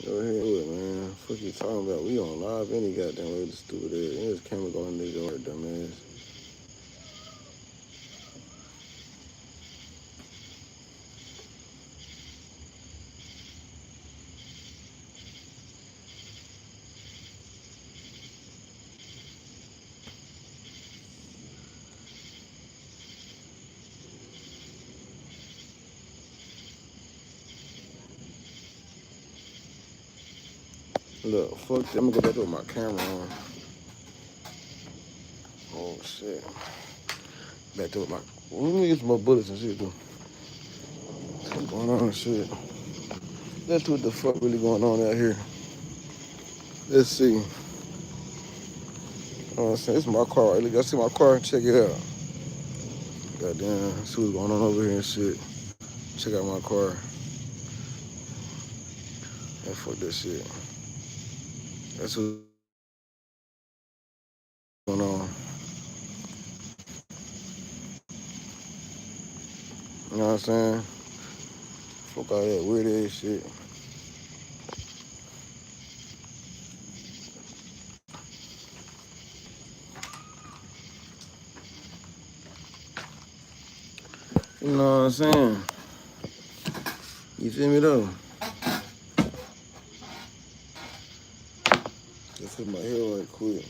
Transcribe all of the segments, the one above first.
Go ahead do it, man. Fuck you talking about? We on live any goddamn way, the stupid ass. And this camera going in your dumbass. Look, fuck that. I'm gonna go back with my camera on. Oh shit. Back to my. Let me get some more bullets and shit though. What's going on and shit? Let's see what the fuck really going on out here. Let's see. You know what I'm saying? This is my car. Right? Look, y'all see my car? Check it out. Goddamn, see what's going on over here and shit. Check out my car. And fuck this shit. That's what's going on. You know what I'm saying? Fuck all that weird ass shit. You know what I'm saying? You feel me though? Just hit my hair right quick.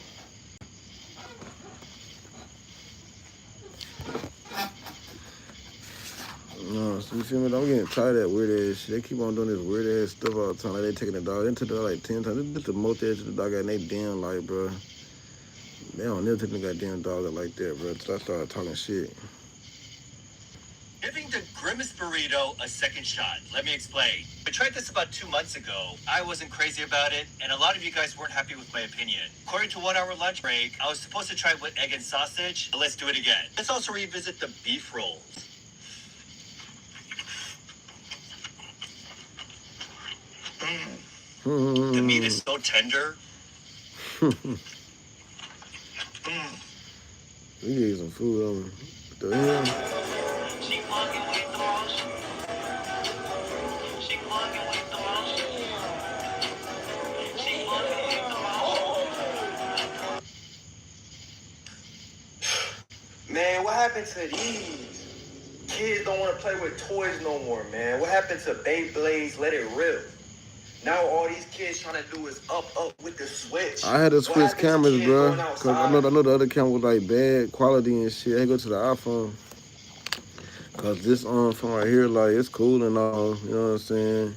No, so you feel me? I'm getting tired of that weird ass shit. They keep on doing this weird ass stuff all the time. Like they taking the dog. They took the dog like 10 times. This is the most ass the dog got in they damn life, bro. They don't never take the goddamn dog out like that, bro. So I started talking shit. Giving the Grimace Burrito a second shot. Let me explain. I tried this about 2 months ago. I wasn't crazy about it, and a lot of you guys weren't happy with my opinion. According to 1 hour lunch break, I was supposed to try it with egg and sausage, but let's do it again. Let's also revisit the beef rolls. The meat is so tender. We need some food on. What the hell? Man, what happened to these? Kids don't want to play with toys no more, man. What happened to Beyblades? Let it rip. Now all these kids trying to do is up with the switch. I had to switch cameras, bro. Cause I know the other camera was like bad quality and shit. I go to the iPhone. Cause this phone right here, like it's cool and all. You know what I'm saying?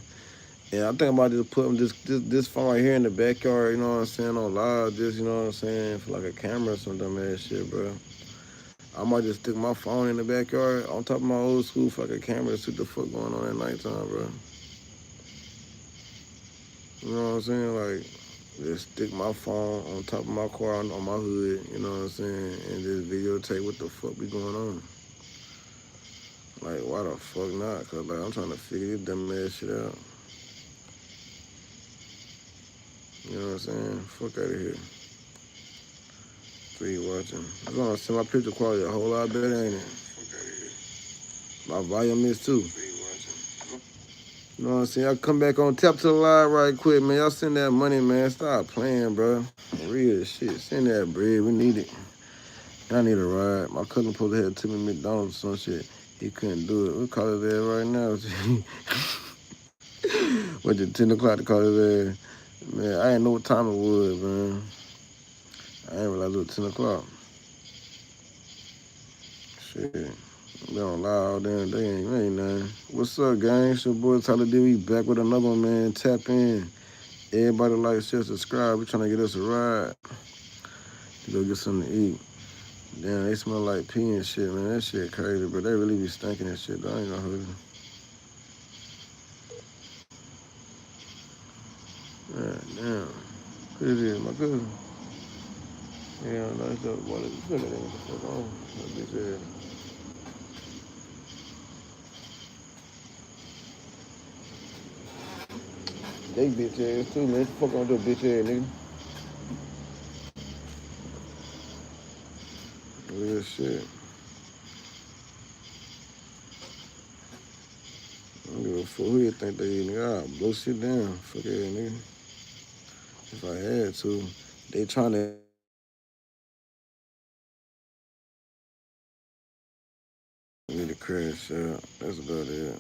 And I think about just putting this phone right here in the backyard. You know what I'm saying? On live, just you know what I'm saying, for like a camera or some dumb ass shit, bro. I might just stick my phone in the backyard on top of my old school fucking camera to see what the fuck going on at nighttime, bro. You know what I'm saying? Like, just stick my phone on top of my car on my hood, you know what I'm saying? And just videotape what the fuck be going on. Like, why the fuck not? Cause like, I'm trying to figure this dumb ass shit out. You know what I'm saying? Fuck out of here. So you watching. I'm gonna send my picture quality a whole lot better, ain't it? Fuck out of here. My volume is too. You know what I'm saying? Y'all come back on tap to the live right quick, man. Y'all send that money, man. Stop playing, bro. Real shit. Send that bread. We need it. I need a ride. My cousin supposed to have took me to McDonald's or some shit. He couldn't do it. We call it there right now. Went to 10 o'clock to call it there. Man, I didn't know what time it was, man. I didn't realize it was 10 o'clock. Shit. They don't lie all damn day. Ain't nothing. What's up, gang? It's your boy Tyla Dee. We back with another one, man. Tap in. Everybody like, share, subscribe. We trying to get us a ride. To go get something to eat. Damn, they smell like pee and shit, man. That shit crazy, but they really be stinking and shit. I ain't gonna hold you. Yeah, damn. Who it is? My cousin. Yeah, nice up. Boy, look at that. What the fuck on? That bitch ass. They bitch ass too, man. What the fuck on with your bitch ass, nigga? Real shit. I don't give a a fool. Who you think they is, nigga? I'll blow shit down. Fuck yeah, nigga. If I had to. They trying to me to crash out. That's about it.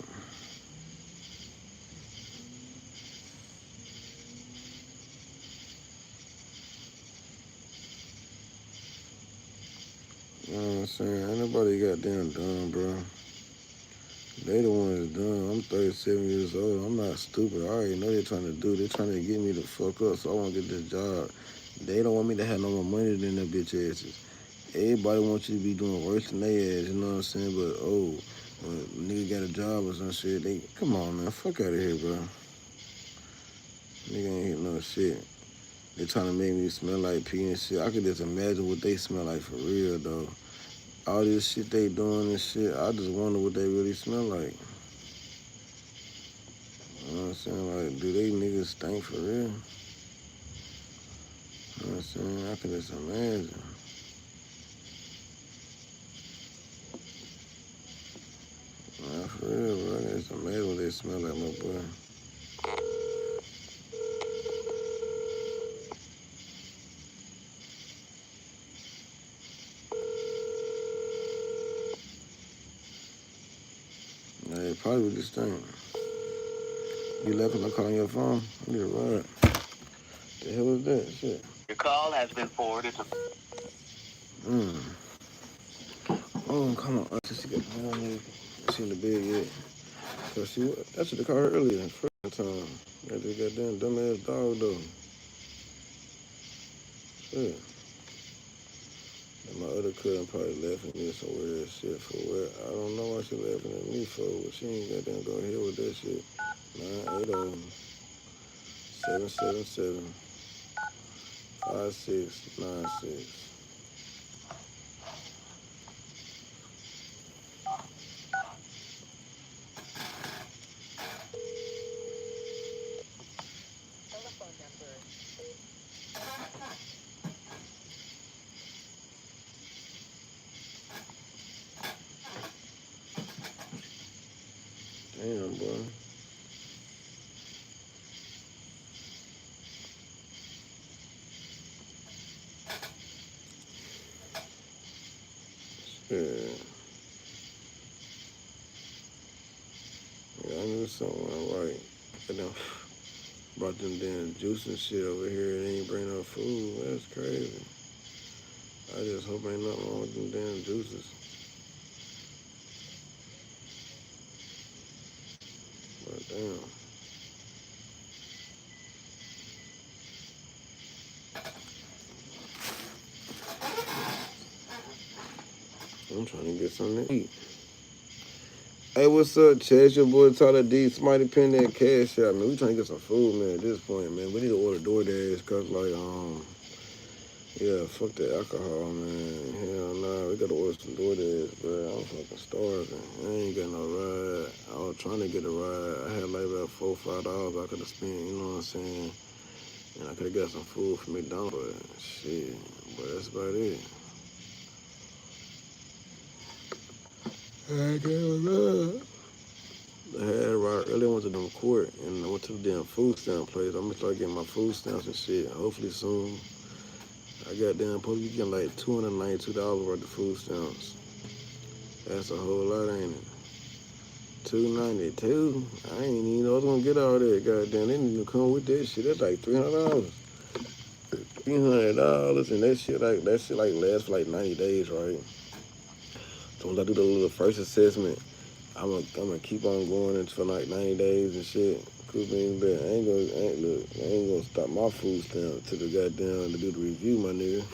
You know what I'm saying? Ain't nobody goddamn dumb, bro. They the ones dumb. I'm 37 years old. I'm not stupid. I already know they're trying to do. They're trying to get me the fuck up so I won't get this job. They don't want me to have no more money than their bitch asses. Everybody wants you to be doing worse than they ass, you know what I'm saying? But, oh, when a nigga got a job or some shit, they, come on, man. Fuck out of here, bro. Nigga ain't hitting no shit. They trying to make me smell like pee and shit. I could just imagine what they smell like for real, though. All this shit they doing and shit, I just wonder what they really smell like. You know what I'm saying? Like, do they niggas stink for real? You know what I'm saying? I can just imagine. Nah, for real, bro. I can just imagine what they smell like, my boy. Nah, they probably really stink. You left and I calling your phone? I need a ride. The hell is that shit? Your call has been forwarded to. Oh, come on. She got she in the bed yet. Cause that's what they called her earlier. First time. That just goddamn dumbass dog though. Shit. And my other cousin probably laughing at me some weird shit for what. I don't know why she laughing at me for, but she ain't goddamn go here with that shit. 980-777-5696. Damn, boy. Shit. Yeah, I knew something went right. I done brought them damn juice and shit over here and they ain't bring no food. That's crazy. I just hope ain't nothing wrong with them damn juices. But damn. I'm trying to get something to eat. Hey, what's up, Chase? Your boy Tyla Dee. Somebody pin that cash out, man. We trying to get some food, man, at this point, man. We need to order DoorDash, cause like, yeah, fuck that alcohol, man. Hell nah, we gotta order some DoorDash, bro. I'm fucking starving. I ain't got no ride. I was trying to get a ride. I had like about $4 or $5 I could have spent, you know what I'm saying? And I could have got some food from McDonald's, but shit. But that's about it. I got a ride. I had a ride earlier. I went to them court and I went to the damn food stamp place. I'm gonna start getting my food stamps and shit. Hopefully soon. I got damn supposed to be getting like $292 worth of food stamps. That's a whole lot, ain't it? $292. I ain't even know I was gonna get all that. Goddamn, they didn't even come with that shit. That's like $300. $300 and that shit like lasts for like 90 days, right? So once I do the little first assessment, I'm gonna keep on going until like 90 days and shit. Cool being bad. I ain't gonna stop my food stamp to the goddamn to do the review, my nigga.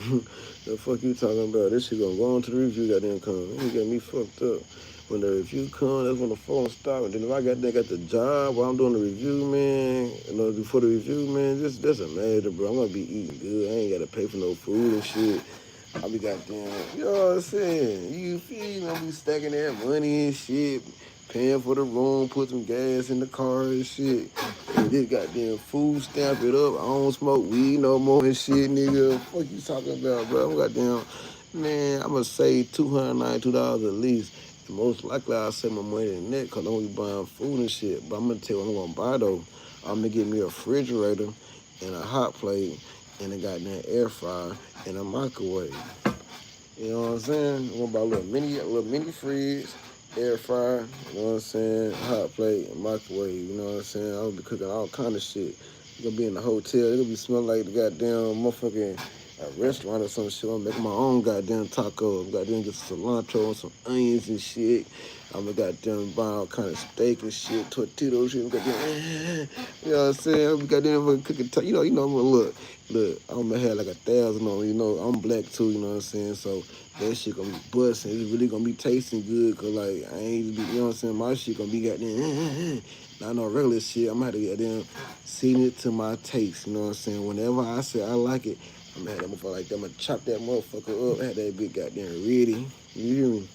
The fuck you talking about? This shit gonna go on to the review, goddamn come. You got me fucked up. When the review come, that's when the phone stop. And then if I got the job while I'm doing the review, man, you know, before the review, man, that's a matter, bro. I'm gonna be eating good. I ain't gotta pay for no food and shit. I be goddamn, you know what I'm saying? You feel me? I be stacking that money and shit, paying for the room, put some gas in the car and shit. And this goddamn food stamp it up. I don't smoke weed no more and shit, nigga. What you talking about, bro? I'm goddamn, man, I'm gonna save $292 at least. most likely I'll save my money in that because I'm going to be buying food and shit. But I'm going to tell you what I'm going to buy, though. I'm going to get me a refrigerator and a hot plate and a goddamn air fryer and a microwave. You know what I'm saying? I'm going to buy a little mini fridge, air fryer, you know what I'm saying, hot plate, and microwave, you know what I'm saying? I'm going to be cooking all kind of shit. You're going to be in the hotel. It's going to be smelling like the goddamn motherfucking restaurant or some shit. I'm making my own goddamn taco. I'm goddamn get some cilantro and some onions and shit. I'm gonna goddamn buy all kind of steak and shit, tortilla shit. I'm goddamn, you know what I'm saying? I'm goddamn cooking. I'm gonna look. I'm gonna have like 1,000 on. You know, I'm black too. You know what I'm saying? So that shit gonna be busting. It's really gonna be tasting good. Cause like I ain't, you know what I'm saying? My shit gonna be goddamn. Not no regular shit. I'm gonna have to goddamn season it to my taste. You know what I'm saying? Whenever I say I like it, I'm gonna have that motherfucker like that. I'm gonna chop that motherfucker up. Have that big goddamn ready. You hear me?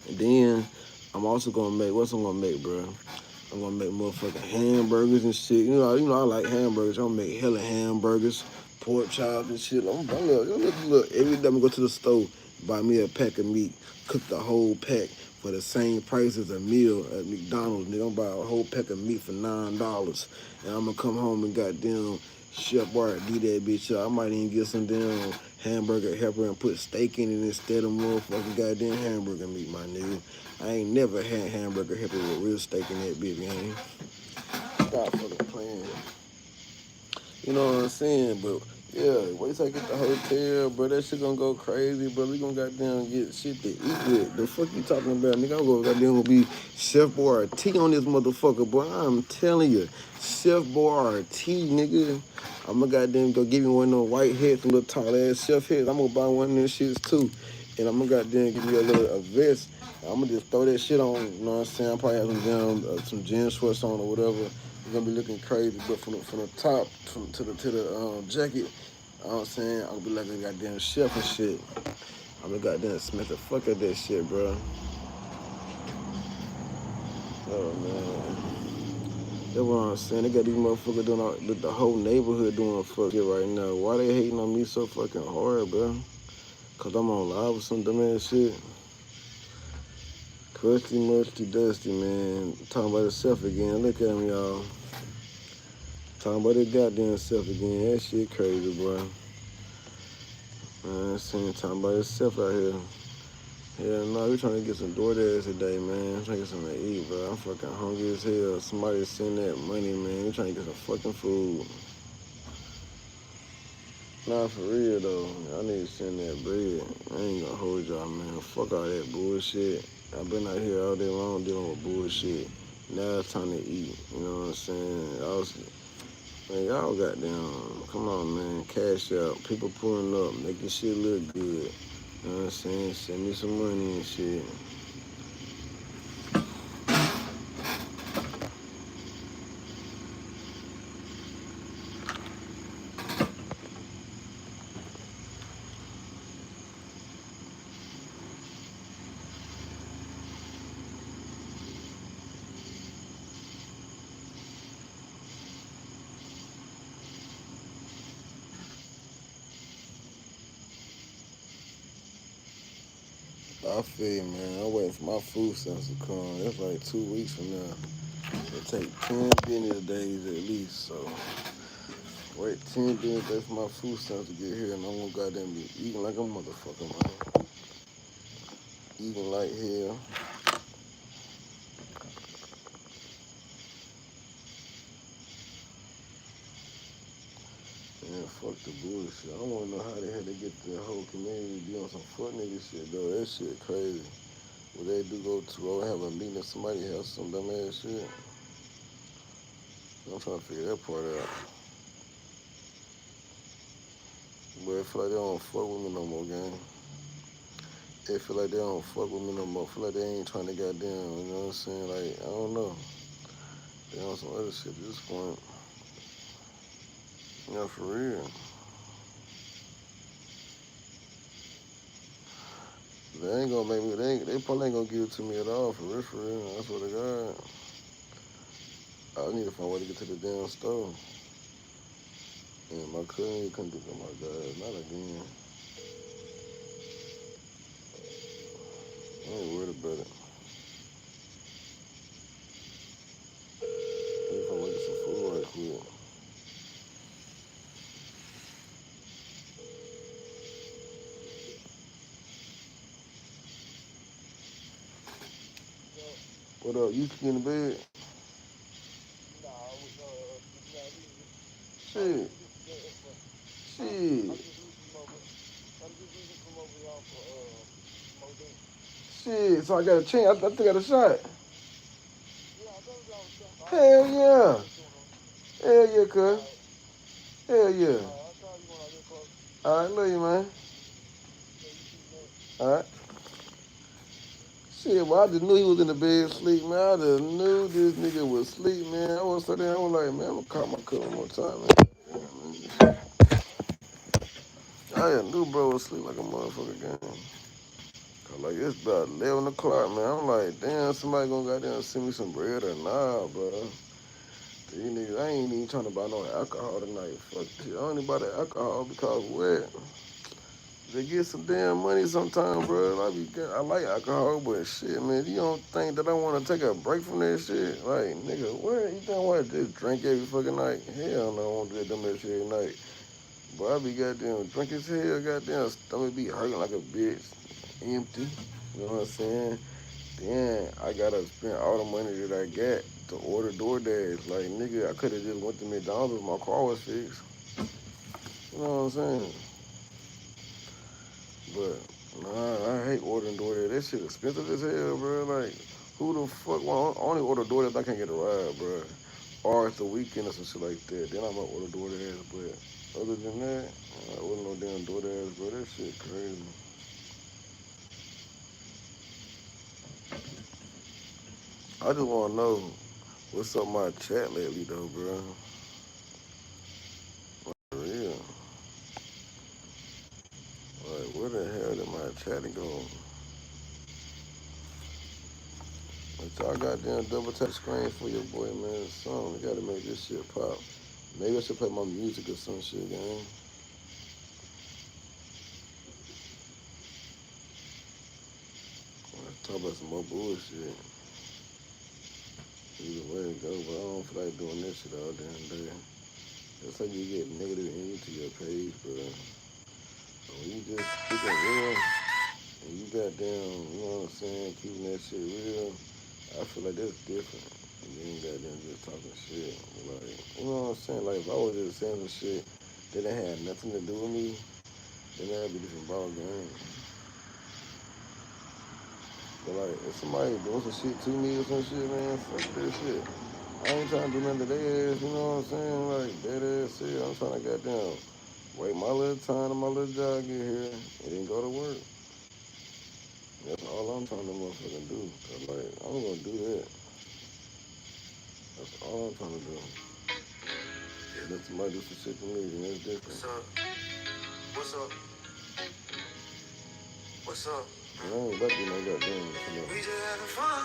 And then I'm also gonna make, what's I'm gonna make, bro? I'm gonna make motherfucking hamburgers and shit. You know I like hamburgers. I'm gonna make hella hamburgers, pork chops and shit. Look. Every time I go to the store, buy me a pack of meat, cook the whole pack for the same price as a meal at McDonald's. Nigga, I'm buy a whole pack of meat for $9. And I'm gonna come home and goddamn Chef Boyardee that bitch up. I might even get some damn hamburger helper and put steak in it instead of motherfucking goddamn hamburger meat, my nigga. I ain't never had hamburger helper with real steak in that bitch, man. Stop fucking playing. You know what I'm saying? But yeah, wait till I get the hotel, bro. That shit gonna go crazy, bro. We gonna goddamn get shit to eat with. The fuck you talking about, nigga? I'm gonna goddamn be Chef Boyardee on this motherfucker, boy. I'm telling you, Chef Boyardee, nigga. I'm gonna goddamn go give me one of them white heads, little tall ass chef heads. I'm gonna buy one of them shits too, and I'm gonna goddamn give me a vest. I'm gonna just throw that shit on. You know what I'm saying? I probably have some gym shorts on or whatever. It's gonna be looking crazy, but from the top to the jacket, you know what I'm saying? I'm gonna be like a goddamn chef and shit. I'm gonna goddamn smack the fuck out that shit, bro. Oh man, that's what I'm saying. They got these motherfuckers doing the whole neighborhood doing fuck shit right now. Why they hating on me so fucking hard, bro? Cause I'm on live with some dumb ass shit. Crusty, musty, dusty, man. Talking about himself again. Look at him, y'all. Talking about his goddamn self again. That shit crazy, bro. Man, talking about himself out here. Yeah, no, we trying to get some DoorDash today, man. I'm trying to get something to eat, bro. I'm fucking hungry as hell. Somebody send that money, man. We trying to get some fucking food. Nah, for real, though. I need to send that bread. I ain't gonna hold y'all, man. Fuck all that bullshit. I've been out here all day long dealing with bullshit. Now it's time to eat. You know what I'm saying? Man, y'all goddamn, come on, man. Cash out. People pulling up, making shit look good. You know what I'm saying? Send me some money and shit. I feel you, man. I'm waiting for my food stamps to come. That's like 2 weeks from now. It'll take 10 business days at least, so wait 10 business days for my food stamps to get here, and I'm gonna goddamn be eating like a motherfucker, man. Eating like hell. Man, fuck the bullshit. I don't wanna know how the hell they get the whole community to be on some fuck nigga shit, though. That shit crazy. What they do go to or have a meeting at somebody's house, some dumb ass shit. I'm trying to figure that part out. But I feel like they don't fuck with me no more, gang. They feel like they don't fuck with me no more. I feel like they ain't trying to goddamn, you know what I'm saying? Like, I don't know. They on some other shit at this point. Yeah, for real. They ain't gonna make me, they probably ain't gonna give it to me at all, for real, for real. That's what they got. I need to find a way to get to the damn store. And my cousin couldn't get to my God, not again. I ain't worried about it. If I make some food right quick. What up? You in the bed? Shit. Shit. Shit. So I got a chance. I think I got a shot. Hell yeah. Hell yeah, cuz. Hell yeah. All right, love you, man. All right. Shit, well, I just knew he was in the bed asleep, man. I just knew this nigga was asleep, man. I was sitting there, I was like, man, I'm gonna call my cousin one more time, man. I just knew bro was asleep like a motherfucker game. Cause like it's about 11 o'clock, man. I'm like, damn, somebody gonna goddamn send me some bread or nah, bro. These niggas, I ain't even trying to buy no alcohol tonight. Fuck shit. I only buy the alcohol because what? They get some damn money sometimes, bro. I like alcohol, but shit, man, you don't think that I want to take a break from that shit? Like, nigga, what? You think I want to just drink every fucking night? Hell no, I won't do that dumb ass shit every night. But I be goddamn drunk as hell, goddamn stomach be hurting like a bitch, empty. You know what I'm saying? Then I gotta spend all the money that I got to order DoorDash. Like, nigga, I could have just went to McDonald's if my car was fixed. You know what I'm saying? But nah, I hate ordering DoorDash. That shit expensive as hell, bro. Like, who the fuck? Well, I only order DoorDash if I can't get a ride, bro. Or it's the weekend or some shit like that. Then I might order DoorDash. But other than that, I wouldn't no damn DoorDash, bro. That shit crazy. I just want to know what's up my chat lately, though, bro. For real. Like, where the hell did my chat go? But y'all goddamn double tap screen for your boy, man. Song. We gotta make this shit pop. Maybe I should play my music or some shit, gang. Let's talk about some more bullshit. Either way it go, but I don't feel like doing this shit all damn day. That's how you get negative energy to your page, bro. So when you just keep it real and you goddamn, you know what I'm saying, keeping that shit real, I feel like that's different. And you ain't goddamn just talking shit. Like, you know what I'm saying? Like, if I was just saying some shit that didn't have nothing to do with me, then that'd be a different ball game. But like, if somebody doing some shit to me or some shit, man, fuck that shit. I ain't trying to do nothing to their ass, you know what I'm saying? Like, that ass shit, I'm trying to goddamn wait my little time and my little job get here and then go to work. That's all I'm trying to motherfucking do. Cause like, I'm gonna do that. That's all I'm trying to do. Let somebody do some shit to me, and that's different. What's up? What's up? What's up? And I ain't about to do no goddamn, you know. We just having fun,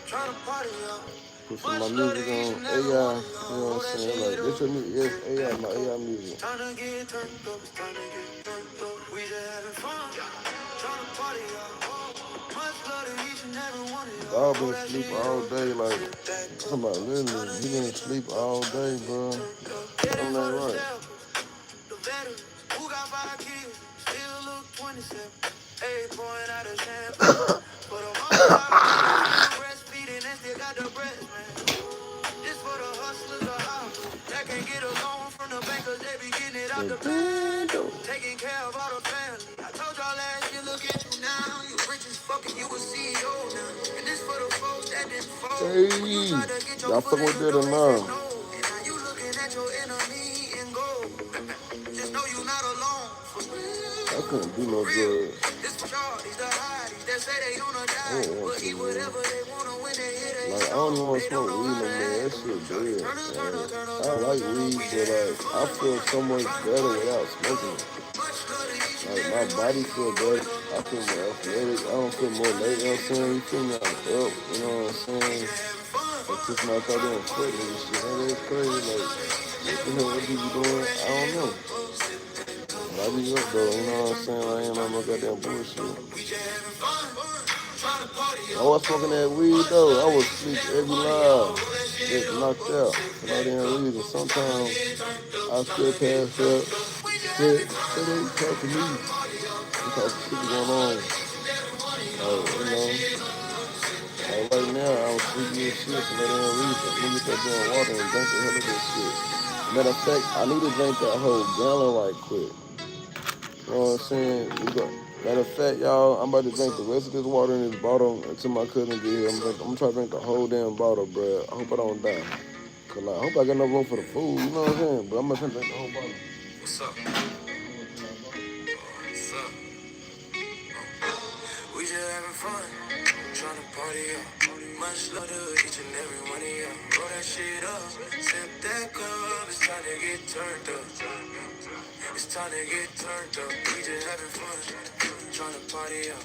trying to party up. Put some of my music on AI, you know what I'm saying? Like, this your music, yes, AI, my AI music. Time to get turned up, it's time to get turned up. We just having fun, trying to party up. Much love to each and every one of y'all. Dog been asleep all day, like, somebody literally, he been asleep all day, bro. Something ain't right. The veterans who got 5 kids, still look 27. Hey, pouring out a champagne. For the mama got a breastfeeding and still got the breast, man. This for the hustlers of house that can get a loan from the bankers, they be getting it out the bank. Taking care of all the family. I told y'all last year, look at you now. You rich as fucking, you a CEO now. And this for the folks that didn't fall. Hey, When you try to get your y'all foot fucking in with the that or door, they said not? no. And now you looking at your enemy and go. Just know you not alone. For I couldn't do for no real. drugs. This for y'all, these the hotties that say they gonna I die. don't want But to, eat man. whatever they wanna when they hit a Like, I don't even stone. want to They don't smoke know weed how no to more. That act. shit Shorty, dead. turn up, turn up, Like, turn up, I turn up, like turn up. weed, We but just like, having I fun. feel so much Trying to better party without up. smoking it. Much love to each and Like, my every one of body feel y'all. better. Rolling up I the feel west more side. athletic. I don't feel more Trying to late, you know what I'm get saying? You turned feel me? I'm up, you know what I'm saying? Until somebody start doing sweat nigga shit. Man, that's crazy. Like, what the hell other people doing? I don't know. But I be up though, you know what I'm saying? I ain't on no goddamn bullshit. I was smoking that weed though. I was sleep every night. Get knocked out for no damn reason. Sometimes I still pass up. Shit, they talk to me. Some type of shit going on. Like right now, I'm sleepy as shit for no damn reason. Let me get that damn water and drink the hell of this shit. Matter of fact, I need to drink that whole gallon right quick. You know what I'm saying? Matter of fact, y'all, I'm about to drink the rest of this water in this bottle until my cousin get here. I'm gonna try to drink the whole damn bottle, bro. I hope I don't die. Cause like, I hope I got enough room for the food. You know what I'm saying? But I'm gonna try to drink the whole bottle. What's up? What's up? We just having fun, trying to party up. Much love to each and every one of y'all. Roll that shit up, sip that cup. It's time to get turned up. It's time to get turned up. We just having fun, trying to party up.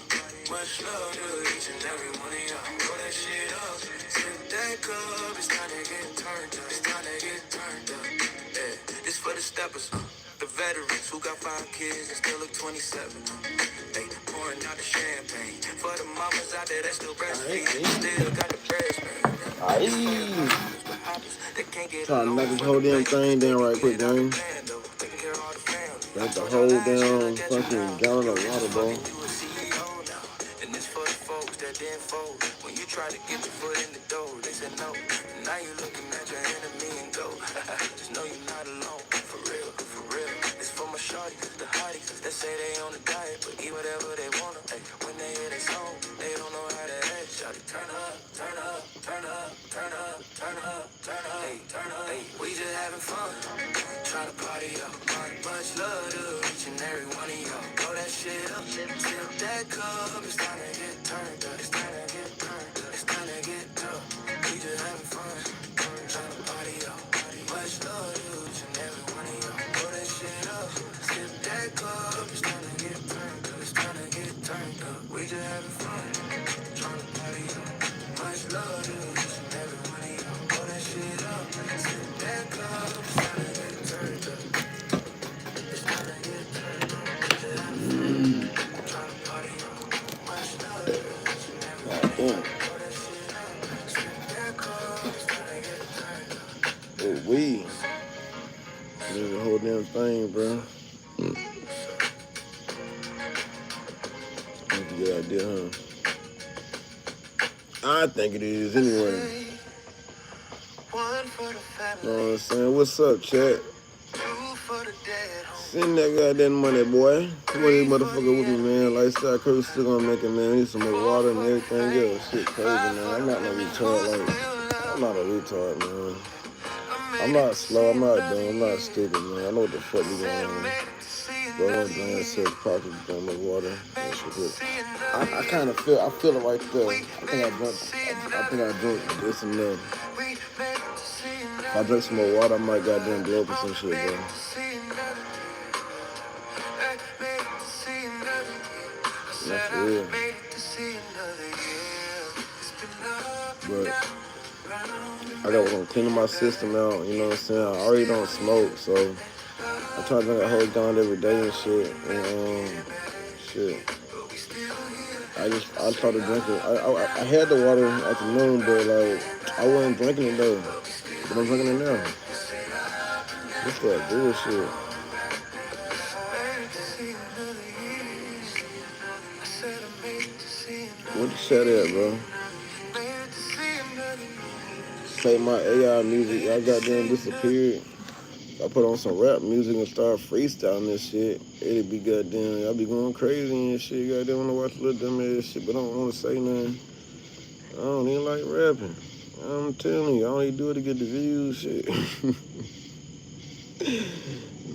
Much love to each and every one of y'all. Roll that shit up, sip that cup. It's time to get turned up. It's time to get turned up. Yeah, this for the steppers, the veterans who got 5 kids and still look 27. They pouring out the champagne for the mamas out there that still breastfeeding. Still got the breast, man. Trying to knock this whole damn thing down right quick, gang. Drink the whole damn fucking gallon of water, bro. And this for the folks that didn't fold. When you try to get your foot in the door, they said no. Now you looking at your enemy and go. Just know you're not alone. For real, for real. It's for my shorties, the hotties that say they on a diet, but eat whatever they wanna. Ay, when they hear they song, they don't know how to act. Shawty, turn up, turn up, turn up, turn up, turn up, turn up, hey, turn up. Hey, we just having fun, trying to party up. Much love to each and every one of y'all. Blow that shit up, sip that cup. It's time to get turned up. It's time to get turned up. It's time to get up. We just having fun, trying to party up. Much love to each and every one of y'all. Blow that shit up, sip that cup. It's time to get turned up. It's time to get turned up. We just having fun, trying to party up. Much love to each and every one of y'all. Blow that shit up, sip that cup. It's time to get turned up. It's time to get turned up. We just having fun, trying to party up. Much love to each and every one of y'all. Blow that shit up, sip that cup. It's time to get turned up. Oh, we. Need the whole damn thing, bro. That's a good idea, huh? I think it is anyway. You know what I'm saying? What's up, chat? Send that goddamn money, boy. Come on, this motherfucker with me, man. Lifestyle Curry still gonna make it, man. We need some more water and everything else. Shit crazy, man. I'm not no retard. Like, I'm not a retard, man. I'm not slow. I'm not dumb. I'm not stupid, man. I know what the fuck we going on. Bro, I'm drinking 6 pockets, drinking my water. That shit good. I kind of feel it right there. I think I drink this and that. If I drink some more water, I might goddamn blow up or some shit, bro. Not for real. But I got to clean my system out, you know what I'm saying? I already don't smoke, so I try to drink a whole gallon every day and shit. And shit. I try to drink it. I had the water in the afternoon, but like I wasn't drinking it though. But I'm drinking it now. What's that bullshit? What the chat at, bro? Play my AI music. Y'all goddamn disappeared. I put on some rap music and start freestyling this shit. It'd be goddamn. Y'all be going crazy and shit. Goddamn want to watch a little dumb ass shit, but I don't want to say nothing. I don't even like rapping. I'm telling you, I only do it to get the views, shit.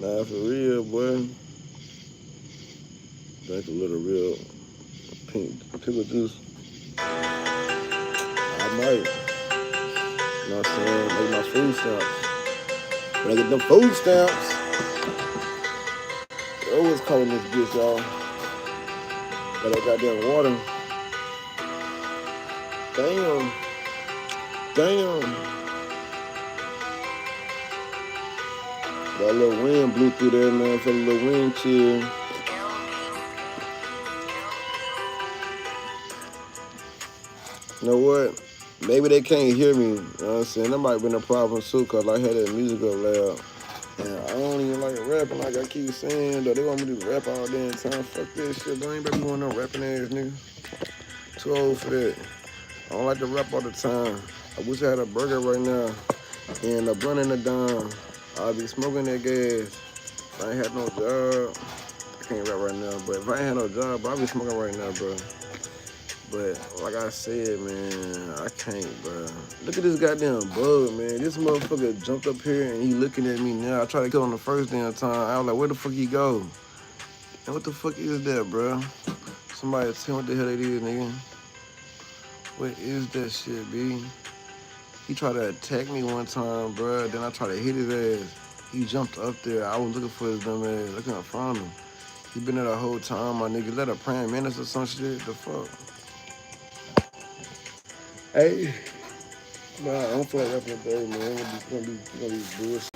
Nah, for real, boy. Drink a little real pink pickle juice. I might. You know what I'm saying? Make my food stamps. When I get them food stamps, it always cold in this bitch, y'all. Got that goddamn water. Damn. Got a little wind blew through there, man. Felt a little wind chill. You know what? Maybe they can't hear me. You know what I'm saying? That might have been a problem too, cause I had that music up loud. And I don't even like rapping like I keep saying, though. They want me to rap all damn time. Fuck this shit, bro. I ain't about to be one of them rapping ass nigga. Too old for that. I don't like to rap all the time. I wish I had a burger right now and a blunt and a dime. I'd be smoking that gas. If I ain't had no job, I can't rap right now. But if I ain't had no job, bro, I'd be smoking right now, bro. But like I said, man, I can't, bro. Look at this goddamn bug, man. This motherfucker jumped up here and he looking at me now. I tried to kill him the first damn time. I was like, where the fuck he go? And what the fuck is that, bro? Somebody tell me what the hell it is, nigga. What is that shit, B? He tried to attack me one time, bro. Then I tried to hit his ass. He jumped up there. I was looking for his dumb ass. I couldn't find him. He been there the whole time, my nigga. Let a praying menace or some shit. The fuck? Hey. Nah, I don't feel like rapping today, man. It's gonna be bullshit.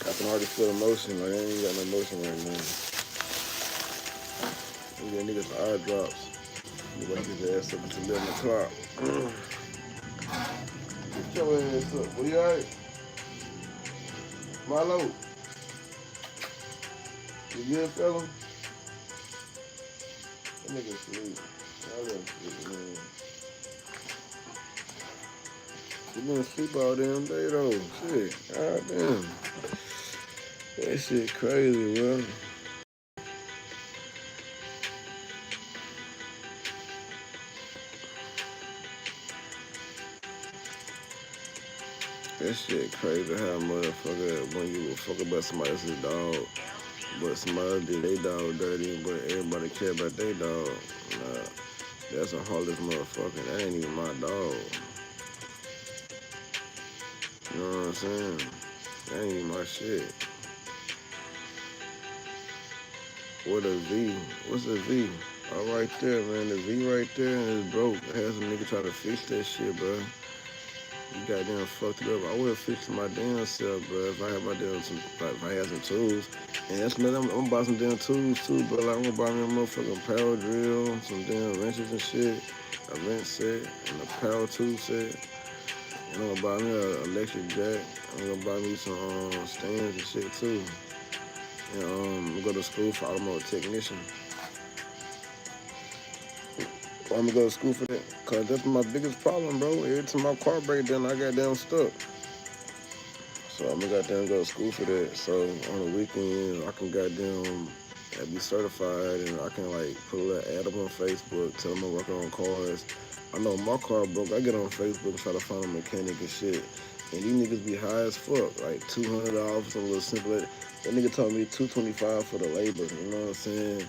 I can already feel emotion. Like, I ain't got no emotion right now. We got niggas eye drops. You wake his ass up until 11 o'clock. Get your ass up. What you alright? Milo? You good, fella? That nigga sleep. I let him sleep, man. You been asleep all damn day, though. Shit. God damn. That shit crazy, bro. That shit crazy how motherfucker when you would fuck about somebody else's dog, but somebody did their dog dirty, but everybody care about their dog. Nah, that's a heartless motherfucker. That ain't even my dog. You know what I'm saying? That ain't even my shit. What a V? What's a V? Oh, right there, man. The V right there is broke. I had some nigga try to fix that shit, bro. You goddamn fucked it up. I would have fixed my damn self, bro. If I had my damn if I had some tools. And that's another, I'm gonna buy some damn tools too, but like I'm gonna buy me a motherfucking power drill, some damn wrenches and shit, a wrench set, and a power tool set. And I'm gonna buy me an electric jack. I'm gonna buy me some stands and shit too. And I'm gonna go to school for automotive technician. I'm gonna go to school for that, cause that's my biggest problem, bro. Every time my car breaks down, I got down stuck. So I'm gonna goddamn go to school for that. So on the weekend, I can goddamn be certified, and I can like put a little ad up on Facebook, tell them I'm working on cars. I know my car broke. I get on Facebook and try to find a mechanic and shit. And these niggas be high as fuck, like $200 for some little simple. That nigga told me $225 for the labor. You know what I'm saying?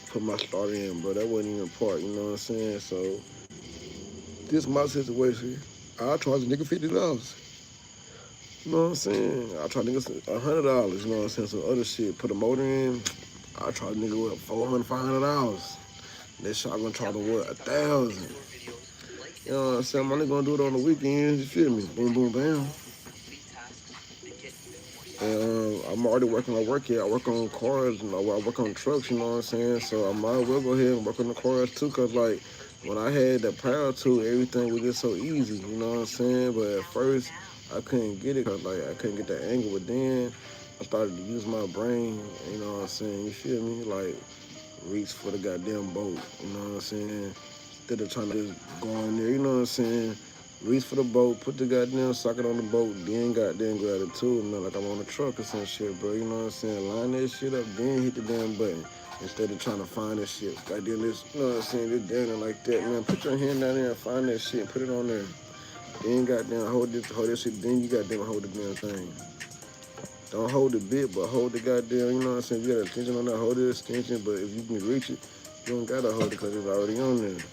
Put my starter in, bro. That wasn't even part. You know what I'm saying? So this my situation. I charge a nigga $50. You know what I'm saying? I try niggas $100, you know what I'm saying? Some other shit. Put a motor in, I try nigga with $400, $500. That shit I gonna try to what, 1,000. You know what I'm saying? I'm only gonna do it on the weekends, you feel me? Boom, boom, bam. And I'm already working on work here. I work on cars and I work on trucks, you know what I'm saying? So I might as well go ahead and work on the cars too, cause like when I had the power tool, everything was just so easy, you know what I'm saying? But at first, I couldn't get it, cause like I couldn't get that angle. But then I started to use my brain, you know what I'm saying? You feel me? Like reach for the goddamn boat, you know what I'm saying? Instead of trying to just go in there, you know what I'm saying? Reach for the boat, put the goddamn socket on the boat, then goddamn grab the tool, man, like I'm on a truck or some shit, bro. You know what I'm saying? Line that shit up, then hit the damn button. Instead of trying to find that shit. Goddamn this, you know what I'm saying? This down there like that, man. Put your hand down there and find that shit, put it on there. Then goddamn hold this shit, then you goddamn hold the damn thing. Don't hold the bit, but hold the goddamn, you know what I'm saying? You got a tension on that, hold the extension, but if you can reach it, you don't gotta hold it because it's already on there.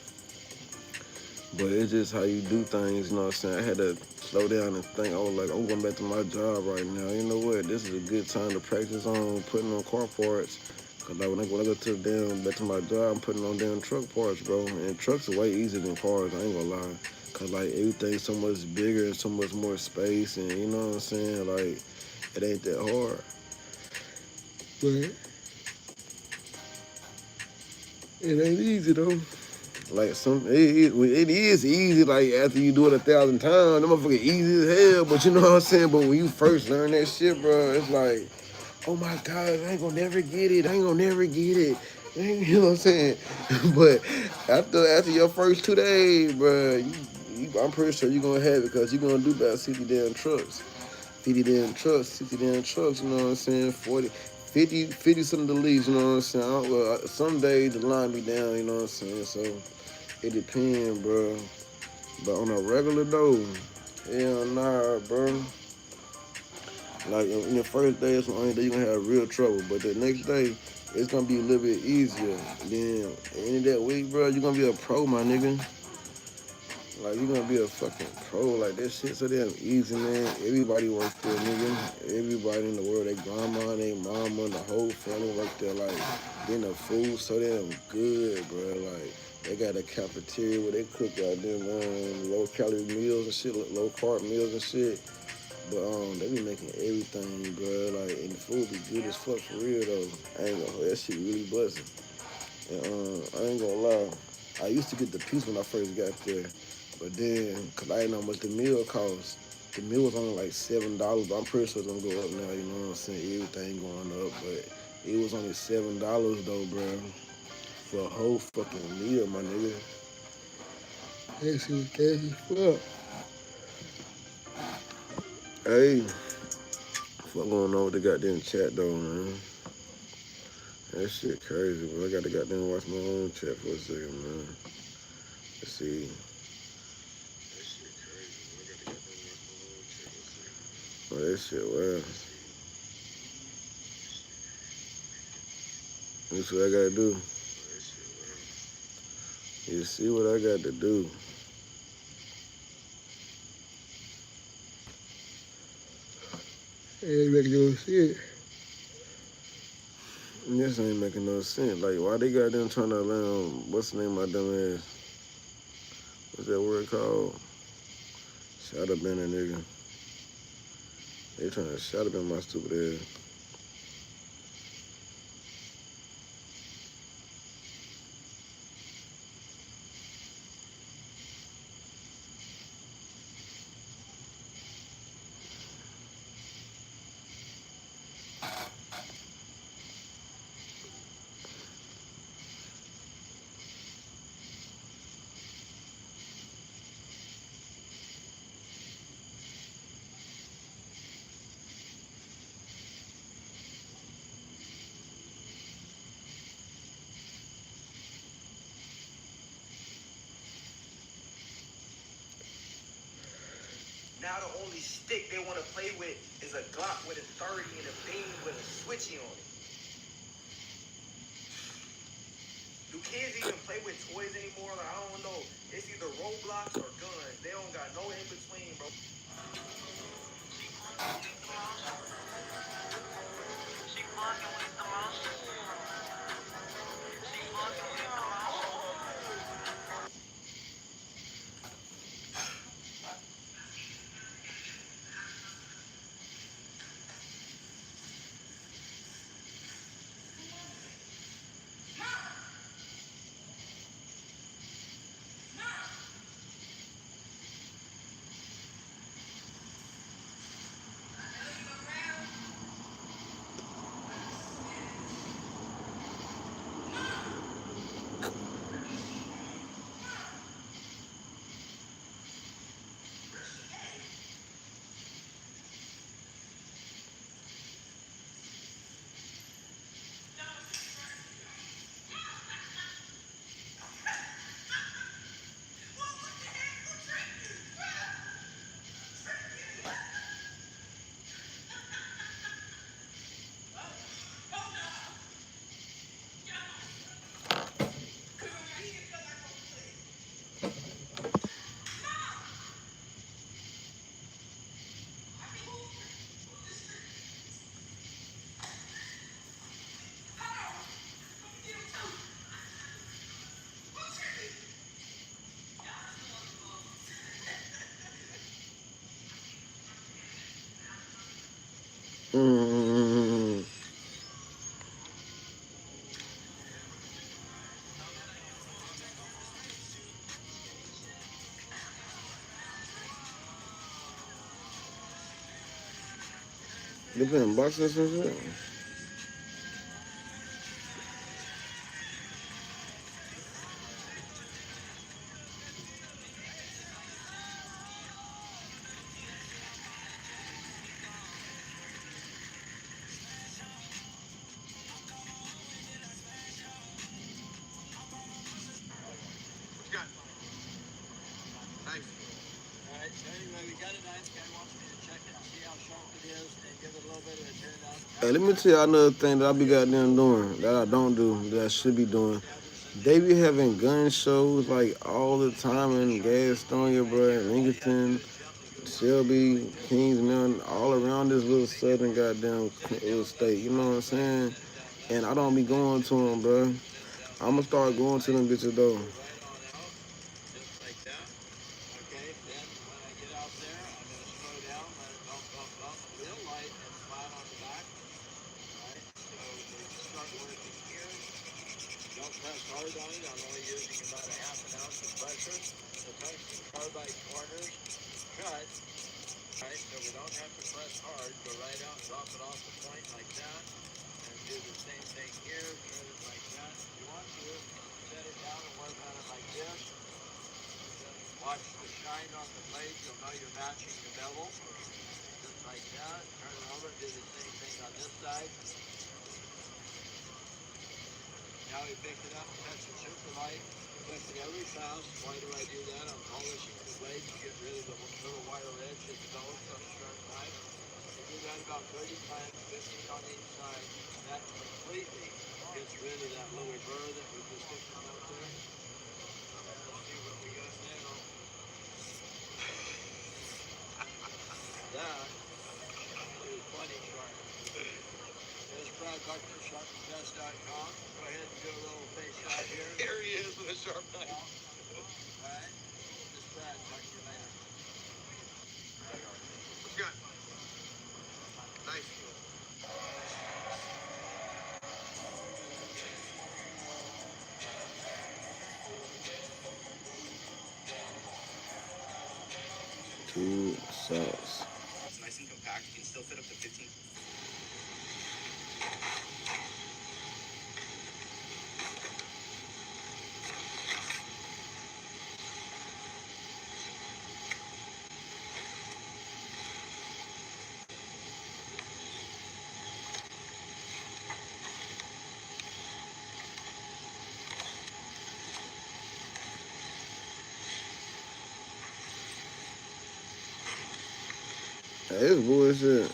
But it's just how you do things, you know what I'm saying? I had to slow down and think, oh, like, I'm going back to my job right now. You know what? This is a good time to practice on putting on car parts. Because like, when I go to back to my job, I'm putting on damn truck parts, bro. And trucks are way easier than cars, I ain't gonna lie. Because, like, everything's so much bigger and so much more space. And, you know what I'm saying? Like, it ain't that hard. But it ain't easy, though. Like it is easy. Like after you do it 1,000 times, that motherfucker easy as hell. But you know what I'm saying. But when you first learn that shit, bro, it's like, oh my god, I ain't gonna never get it. I ain't gonna never get it. You know what I'm saying? But after your first 2 days, bro, I'm pretty sure you're gonna have it because you're gonna do about 60 damn trucks. 50 damn trucks, 60 damn trucks, you know what I'm saying? 40, 50 some of the leads, you know what I'm saying? Well, some days the line be down, you know what I'm saying? So it depends, bro. But on a regular though, hell nah, bro. Like in your first day, it's the only day you're gonna have real trouble. But the next day, it's gonna be a little bit easier. Then end of that week, bro, you're gonna be a pro, my nigga. Like you're gonna be a fucking pro. Like that shit so damn easy, man. Everybody works there, nigga. Everybody in the world, their grandma, their mama, the whole family work there. Like then the food so damn good, bro. Like they got a cafeteria where they cook out them low calorie meals and shit, low carb meals and shit. But they be making everything, bro. Like and the food be good as fuck for real though. I ain't gonna that shit really blessing. And I ain't gonna lie. I used to get the piece when I first got there. But then, cause I didn't know how much the meal cost. The meal was only like $7, but I'm pretty sure it's gonna go up now, you know what I'm saying? Everything going up, but it was only $7 though, bro. For a whole fucking meal, my nigga. That shit was cash as fuck. Hey, fuck going on with the goddamn chat though, man. That shit crazy, bro. I gotta goddamn watch my own chat for a second, man. Let's see. Oh, that shit, wow. That's what I gotta do. You see what I got to do. Ain't making no sense. This ain't making no sense. Like, why they got them trying to allow, what's the name of my dumb ass? What's that word called? Shot up in a nigga. They trying to shot up in my stupid ass. Now the only stick they want to play with is a Glock with a 30 and a beam with a switchy on it. Do kids even play with toys anymore? Like, I don't know. It's either Roblox or guns. They don't got no in between, bro. They playing boxing or some shit? Hey, let me tell you another thing that I be goddamn doing that I don't do that I should be doing. They be having gun shows like all the time in Gastonia, bro, Lincoln, Shelby, Kings Mountain, all around this little southern goddamn little state. You know what I'm saying? And I don't be going to them, bro. I'm gonna start going to them bitches though. Two sauce. Nice and compact. You can still fit up to 15. Hey, this bullshit.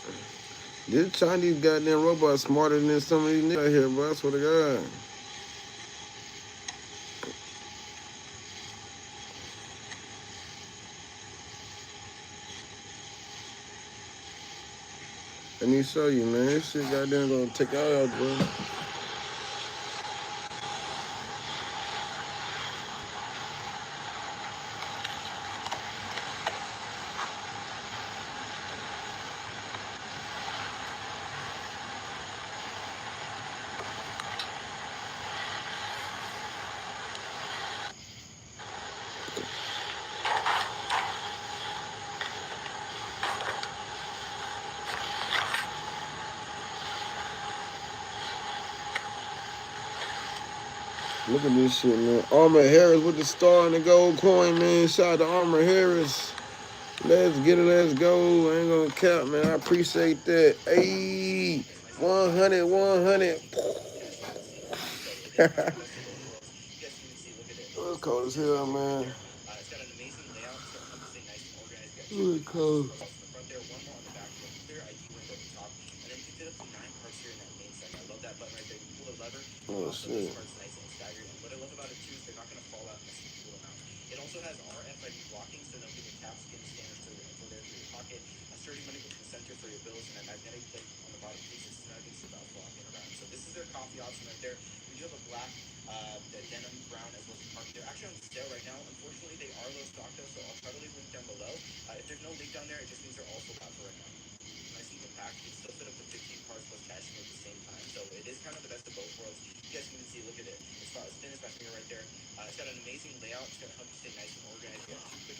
This Chinese goddamn robot smarter than some of these niggas out here, bro. I swear to God. Let me show you, man. This shit goddamn gonna take all out, bro. Look at this shit, man. Armor Harris with the star and the gold coin, man. Shout out to Armor Harris. Let's get it, let's go. I ain't gonna cap, man. I appreciate that. Hey, 100, 100. It was cold as hell, man. It's got an amazing layout. It's going to help you stay nice and organized. It was cold. In the front there, one more on the back, clear ID window at the top, and then you can fit up to 9 cards here in that main section. I love that button right there. You pull the lever, Oh, so these shit. cards nice and staggered. And what I love about it too is they're not going to fall out unless you pull them out. It also has RFID blocking, so no getting tap skin scanners for there for your pocket. A sturdy money with the center for your bills, and a magnetic plate on the bottom keeps it snug and without flopping around. So this is their coffee option right there. We do have a black, the denim brown as well as the carpet. They're actually on sale right now. Unfortunately, they are low stock though, so I'll try to leave a link down below. If there's no link down there, it just means they're also out for right now. Nice and compact. You can still fit up to 15 cards plus cashing at the same time. So it is kind of the best of both worlds. You guys can see, look at it. It's about as thin as my finger right there. It's got an amazing layout. It's going to help you stay nice and organized.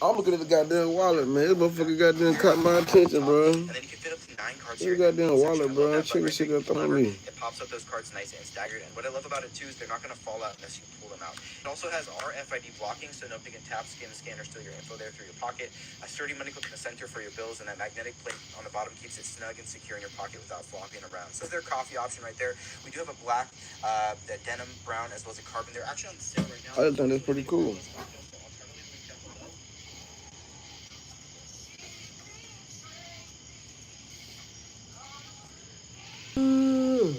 I'm looking at the goddamn wallet, man. This motherfucker goddamn caught my attention, bro. And then you can fit up to 9 cards once This you're in the goddamn main section, wallet, I love bro. that Check button this right there. shit You out pull on lever, me. it pops up those cards nice and staggered. And what I love about it too is they're not going to fall out unless you pull them out. It also has RFID blocking, so nobody can tap, scan, or steal your info there through your pocket. A sturdy money clip in the center for your bills, and that magnetic plate on the bottom keeps it snug and secure in your pocket without flopping around. So there's their coffee option right there. We do have a black, the denim brown, as well as a carbon. They're actually on the sale right now. I just think that's pretty cool. Mm.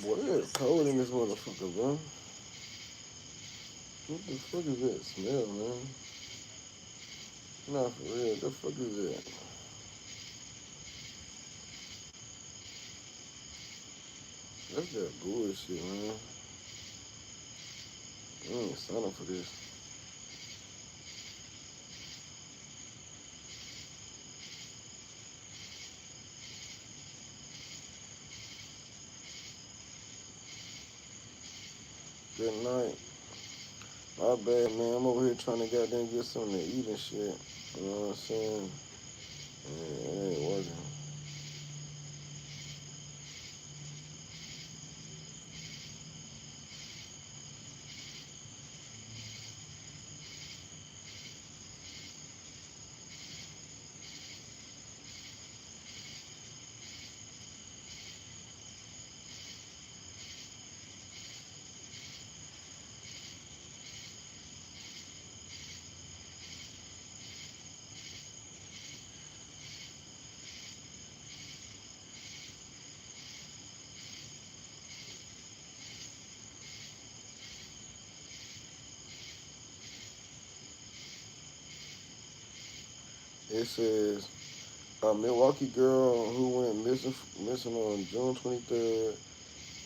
Boy, it's cold in this motherfucker, bro. What the fuck is that smell, man? Nah, for real, what the fuck is that? That's that bullshit, man. I ain't sign up for this. Good night. My bad, man. I'm over here trying to goddamn get something to eat and shit. You know what I'm saying? Yeah, it ain't working. It says a Milwaukee girl who went missing on June 23rd,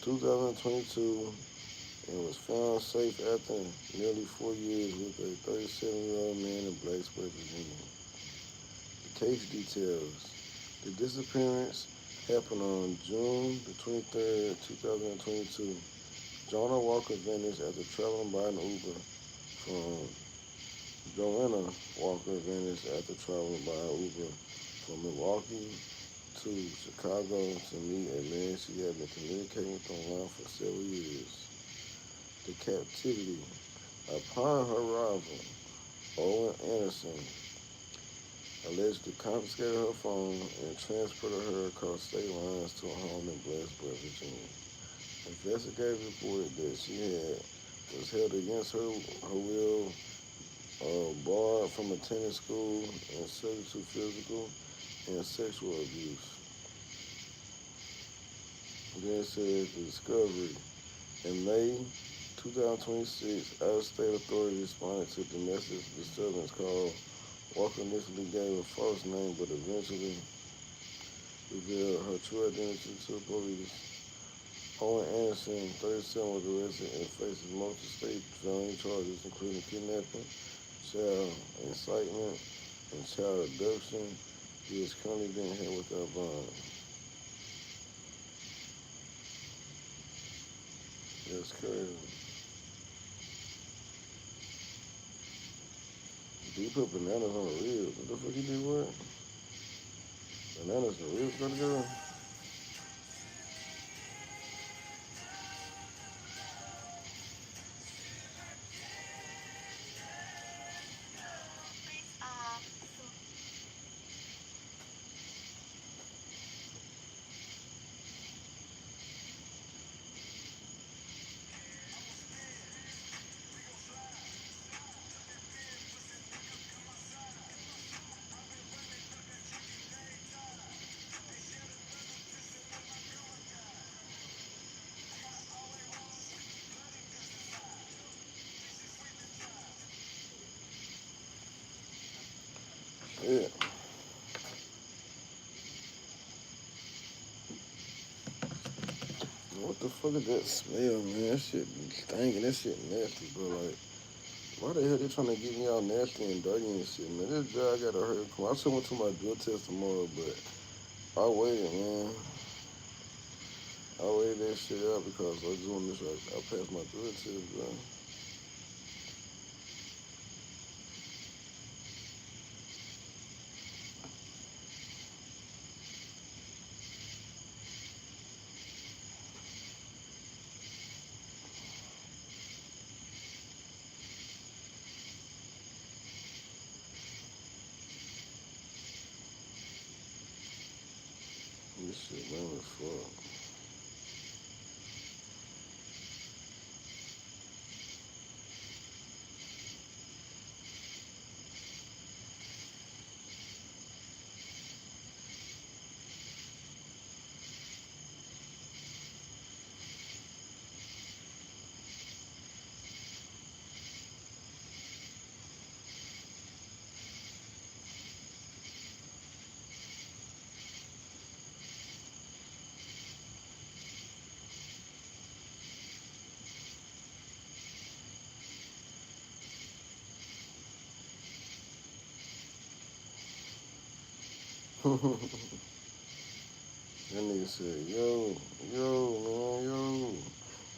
2022, and was found safe after nearly 4 years with a 37-year-old man in Blacksburg, Virginia. The case details. The disappearance happened on June the 23rd, 2022. Jonah Walker vanished after traveling by an Uber from Joanna Walker vanished after traveling by an Uber from Milwaukee to Chicago to meet a man she had been communicating with online for several years. The captivity. Upon her arrival, Owen Anderson allegedly confiscated her phone and transported her across state lines to a home in Blacksburg, Virginia. Investigators reported that she was held against her will, barred from attending school, and subject to physical and sexual abuse. Then it says the discovery. In May 2026, out-of-state authorities responded to domestic disturbance call. Walker initially gave a false name, but eventually revealed her true identity to the police. Owen Anderson, 37, was arrested and faces multiple state felony charges, including kidnapping, child incitement, and child abduction. He is currently being held without bond. That's crazy. He put bananas on the ribs. What the fuck he did what? Bananas and ribs go together? the fuck is that smell, man? That shit stinking. That shit nasty, bro. Like, why the hell they trying to get me all nasty and dirty and shit, man? This job gotta hurt. I should went to my drug test tomorrow, but I waited, man. I waited that shit out because I just want to make sure I passed my drug test, bro. This shit lame as fuck. That nigga said, yo, man,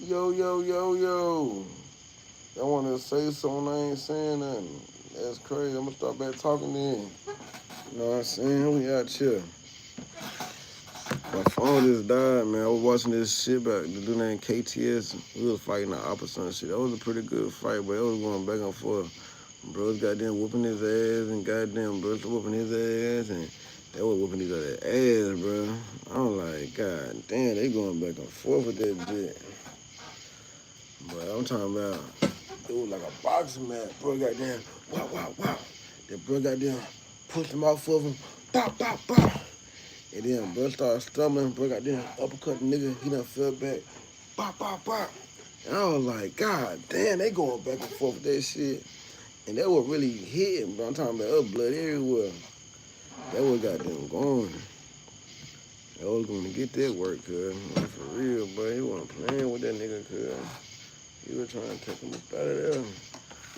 yo. Y'all want to say something, I ain't saying nothing. That's crazy. I'm going to start back talking then. You know what I'm saying? We out here. My phone just died, man. I was watching this shit back. The dude named KTS. We was fighting the opposite and shit. That was a pretty good fight, but it was going back and forth. Bro's goddamn whooping his ass, and goddamn bro's whooping his ass, and they was whooping each other's ass, bro. I'm like, god damn, they going back and forth with that shit. But I'm talking about, it was like a boxing match. Bro goddamn, wow. That bro goddamn pushed him off of him, pop. And then bro started stumbling, bro goddamn uppercut the nigga, he done fell back, pop. And I was like, god damn, they going back and forth with that shit. And that was really hitting, bro. I'm talking about blood everywhere. That was goddamn going. I was going to get that work, cuz. For real, bro. He wasn't playing with that nigga, cuz. He was trying to take him up out of there.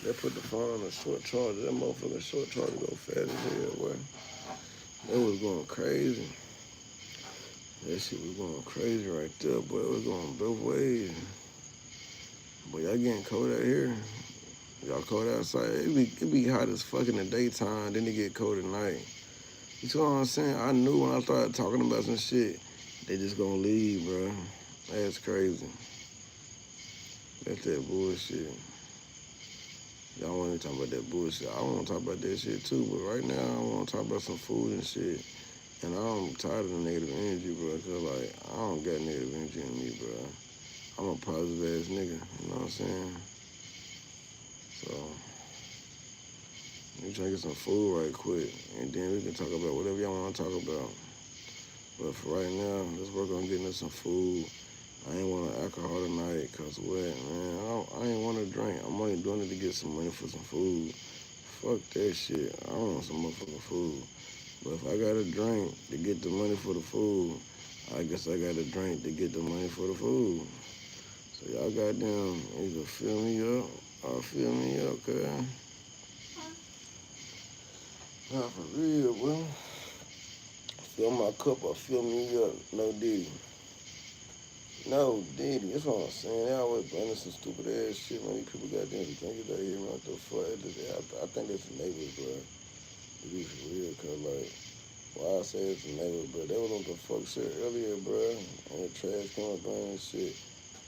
They put the phone on a short charger. That motherfucking short charger go fast as hell, boy. That was going crazy. That shit was going crazy right there, boy. It was going both ways. But y'all getting cold out here. Y'all cold outside. It be hot as fuck in the daytime, then it get cold at night. You see what I'm saying? I knew when I started talking about some shit, they just gonna leave, bro. That's crazy. That's that bullshit. Y'all want to talk about that bullshit. I want to talk about that shit too, but right now I want to talk about some food and shit. And I'm tired of the negative energy, bro, because, like, I don't got negative energy in me, bro. I'm a positive ass nigga, you know what I'm saying? So, we try to get some food right quick, and then we can talk about whatever y'all want to talk about. But for right now, let's work on getting us some food. I ain't want no alcohol tonight, because what, man? I ain't want to drink. I'm only doing it to get some money for some food. Fuck that shit. I want some motherfucking food. But if I got to drink to get the money for the food, I guess I got to drink to get the money for the food. So y'all goddamn either fill me up or fill me up, cuz. Not for real, bro. Fill my cup or fill me up. No Diddy. No Diddy. That's what I'm saying. They always bringing some stupid ass shit, man. These people goddamn drink it out here, man. What the fuck? I think that's the neighbors, bro. To be for real, cuz, like, why I say it's the neighbors, bro. They was on the fuck shit earlier, bro. And the trash came up and shit.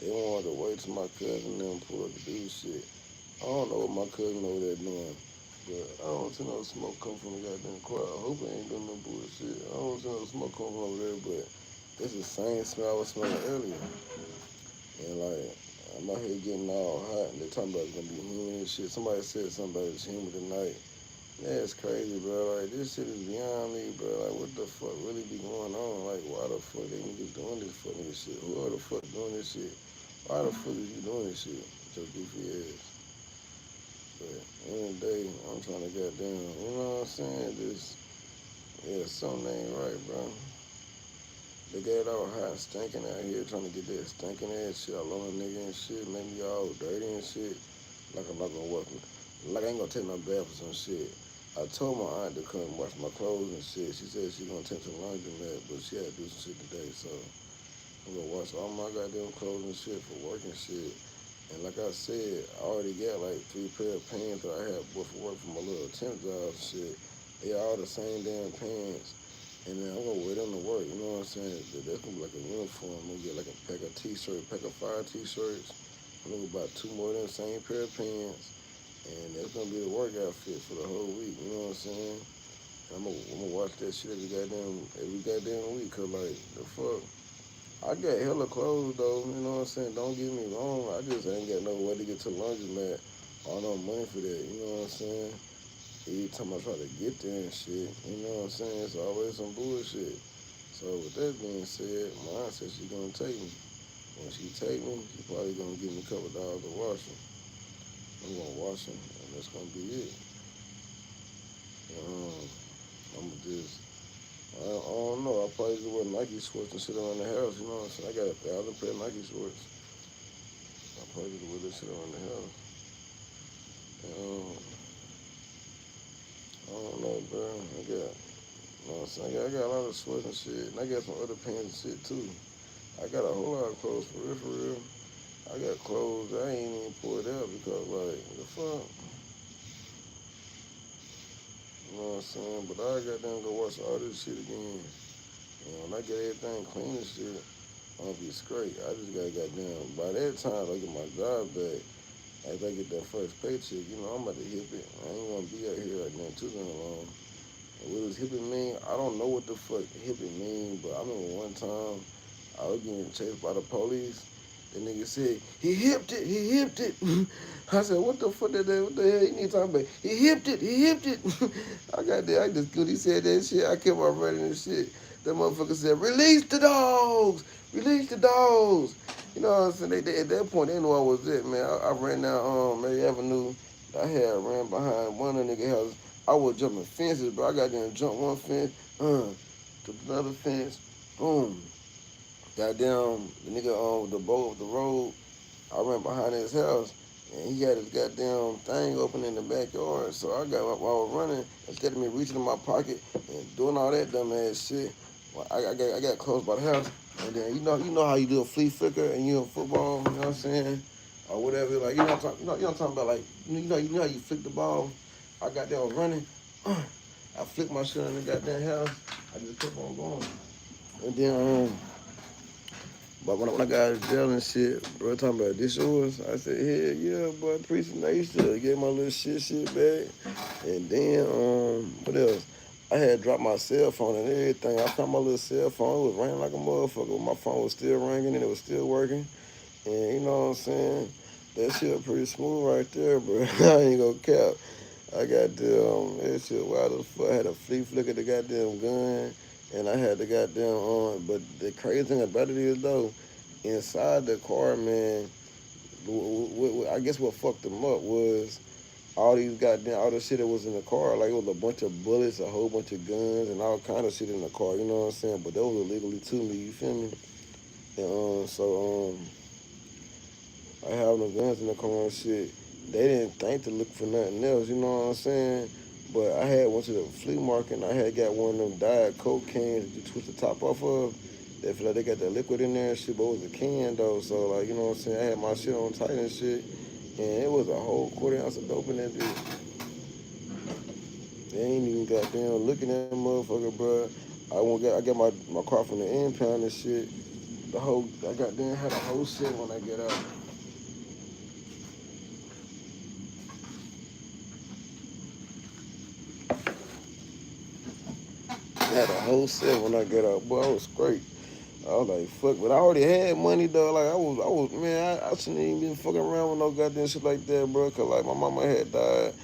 They wanted to wait till my cousin and them pull up to do shit. I don't know what my cousin over there doing. But I don't see no smoke come from the goddamn car. I hope it ain't doing no bullshit. I don't see no smoke come from over there, but it's the same smell I was smelling earlier. And like, I'm out here getting all hot, and they talking about it's gonna be humid and shit. Somebody said something about it's humid tonight. That's crazy, bro. Like, this shit is beyond me, bro. Like, what the fuck really be going on? Like, why the fuck they niggas doing this fucking shit? Who are the fuck doing this shit? Why the fuck is you doing this shit? Your goofy ass. But at the end of the day, I'm trying to get down. You know what I'm saying? Just, yeah, something ain't right, bro. They got it all hot and stinking out here trying to get that stinking ass shit all on a nigga and shit, make me all dirty and shit. Like I'm not gonna work. Like I ain't gonna take no bath or some shit. I told my aunt to come wash my clothes and shit. She said she gonna take to the laundromat, but she had to do some shit today, so I'm gonna wash all my goddamn clothes and shit for work and shit. And like I said, I already got like 3 pair of pants that I had bought for work from my little temp job and shit. They all the same damn pants. And then I'm gonna wear them to work, you know what I'm saying? That's gonna be like a uniform. I'm gonna get like a pack of t-shirts, pack of 5 t-shirts. I'm gonna buy 2 more of them same pair of pants. And that's gonna be the work outfit for the whole week, you know what I'm saying? I'm gonna watch that shit every goddamn week, cause like the fuck. I got hella clothes though, you know what I'm saying? Don't get me wrong, I just ain't got no way to get to the laundromat or no money for that, you know what I'm saying? Every time I try to get there and shit, you know what I'm saying? It's always some bullshit. So with that being said, mine said she gonna take me. When she take me, she probably gonna give me a couple dollars to wash them. I'm gonna wash them, and that's gonna be it. Um, I'm just, I don't know. I probably just wear Nike shorts and sit around the house. You know what I'm saying? I got 1,000 pair of Nike shorts. I probably just wear this shit around the house. Um, I don't know, bro. I got, you know what I'm saying? I got a lot of sweats and shit, and I got some other pants and shit too. I got a whole lot of clothes for real, for real. I got clothes I ain't even pulled out because like the fuck, you know what I'm saying? But I got them go watch all this shit again. And when I get everything clean and shit, I'm gonna be straight. I just gotta goddamn by that time I get my job back. After I get that first paycheck, you know, I'm about to hit it. I ain't gonna be out here right now too long. And what does hippie mean? I don't know what the fuck hippie mean, but I remember one time I was getting chased by the police. The nigga said, he hipped it, he hipped it. I said, what the fuck what the hell you need talking about? He hipped it, he hipped it. I got there, I just good. He said that shit. I kept on running and shit. That motherfucker said, release the dogs, release the dogs. You know what I'm saying? They at that point, they knew I was it, man. I ran down Mary Avenue. I had ran behind one of the nigga houses. I was jumping fences, bro. I got there and jumped one fence, to another fence, boom. Goddamn, the nigga on the boat of the road, I ran behind his house, and he had his goddamn thing open in the backyard. So I got, while I was running, instead of me reaching in my pocket and doing all that dumb ass shit, well, I got close by the house, and then you know how you do a flea flicker and you in football, you know what I'm saying, or whatever. Like you know what I'm talking about. Like you know how you flick the ball. I got there, I was running. I flicked my shit in the goddamn house. I just kept on going, and then but when I got out of jail and shit, bro, talking about this yours, I said, hell yeah, boy, appreciate I get my little shit back. And then, what else? I had dropped my cell phone and everything. I found my little cell phone. It was ringing like a motherfucker. My phone was still ringing and it was still working. And you know what I'm saying? That shit pretty smooth right there, bro. I ain't gonna cap. I got that shit wild as fuck. I had a flea flicker, the goddamn gun, and I had the goddamn but the crazy thing about it is though, inside the car, man, I guess what fucked them up was all the shit that was in the car. Like it was a bunch of bullets, a whole bunch of guns, and all kind of shit in the car. You know what I'm saying? But those were illegally to me. You feel me? And I have no guns in the car and shit. They didn't think to look for nothing else, you know what I'm saying? But I had went to the flea market and I had got one of them Diet Coke cans that you twist the top off of. They feel like they got that liquid in there and shit, but it was a can though. So like, you know what I'm saying? I had my shit on tight and shit. And it was a whole quarter ounce of dope in that bitch. They ain't even goddamn looking at that motherfucker, bro. I got my car from the impound and shit. I goddamn had a whole set when I get out. Had a whole set when I got out. Boy, I was great. I was like, fuck, but I already had money though. Like man, I shouldn't even been fucking around with no goddamn shit like that, bro. Cause like my mama had died,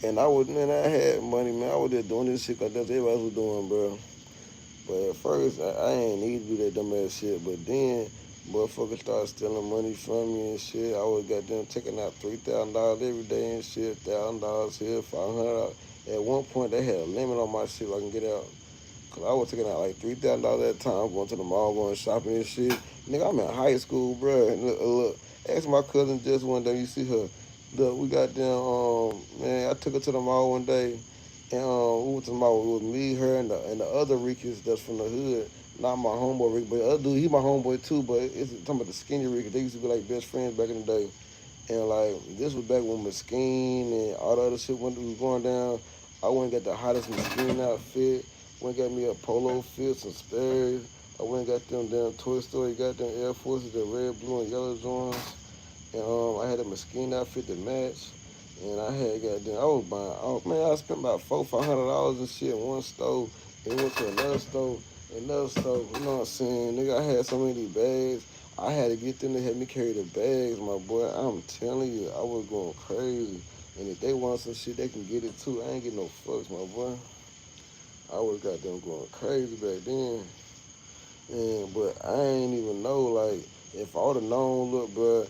and I had money, man. I was just doing this shit cause that's what everybody was doing, bro. But at first, I ain't need to do that dumb ass shit. But then, motherfuckers started stealing money from me and shit. I was goddamn taking out $3,000 every day and shit. $1,000 here, $500. At one point, they had a limit on my shit so I can get out. Cause I was taking out like $3,000 at a time, going to the mall, going shopping and shit. Nigga, I'm in high school, bro. And look, ask my cousin just one day. You see her. Look, we got them. Man, I took her to the mall one day, and we went to the mall. It was me, her, and the other Ricans that's from the hood. Not my homeboy Rick, but the other dude, he my homeboy too. But it's talking about the skinny Rick. They used to be like best friends back in the day. And like this was back when Mesquite and all the other shit was going down. I went and got the hottest Mesquite outfit. Went and got me a polo fit, some Sperry's. I went and got them damn Toy Story, got them Air Forces, the red, blue, and yellow joints. And I had a Mesquite outfit to match. And I had got them. I was buying. Oh man, I spent about $400-$500 and shit in one store. And went to another store, another store. You know what I'm saying? Nigga, I had so many bags. I had to get them to help me carry the bags, my boy. I'm telling you, I was going crazy. And if they want some shit, they can get it too. I ain't getting no fucks, my boy. I was got them going crazy back then. And but I ain't even know like if I would have known, look, bro,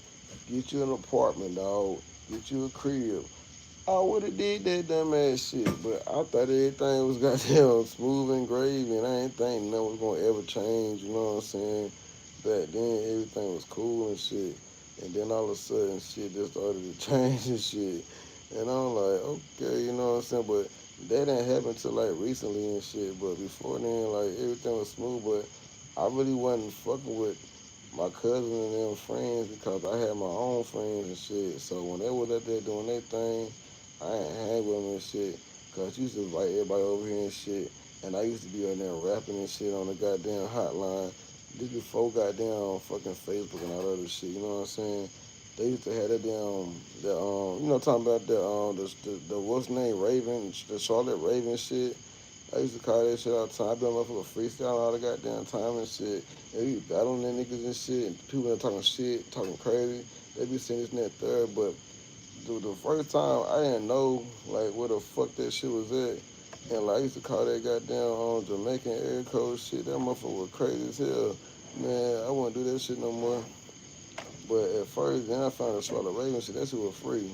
get you an apartment, dog, get you a crib. I would have did that dumb ass shit, but I thought everything was goddamn smooth and gravy, and I ain't think nothing was gonna ever change. You know what I'm saying? Back then, everything was cool and shit, and then all of a sudden, shit just started to change and shit. And I'm like, okay, you know what I'm saying? But that didn't happen till like recently and shit. But before then, like everything was smooth, but I really wasn't fucking with my cousin and them friends because I had my own friends and shit. So when they was up there doing their thing, I ain't hang with them and shit. Cause I used to invite everybody over here and shit. And I used to be on there rapping and shit on the goddamn hotline. This before goddamn fucking Facebook and all that other shit, you know what I'm saying? They used to have that damn, talking about the what's name, Raven, the Charlotte Raven shit. I used to call that shit all the time. I been motherfucker freestyle all the goddamn time and shit. And we be battling them niggas and shit. And people that talking shit, talking crazy. They be saying this and that third. But the first time I didn't know like where the fuck that shit was at. And like I used to call that goddamn Jamaican air code shit. That motherfucker was crazy as hell. Man, I wouldn't do that shit no more. But at first, then I found a Charlotte Raven shit. That shit was free.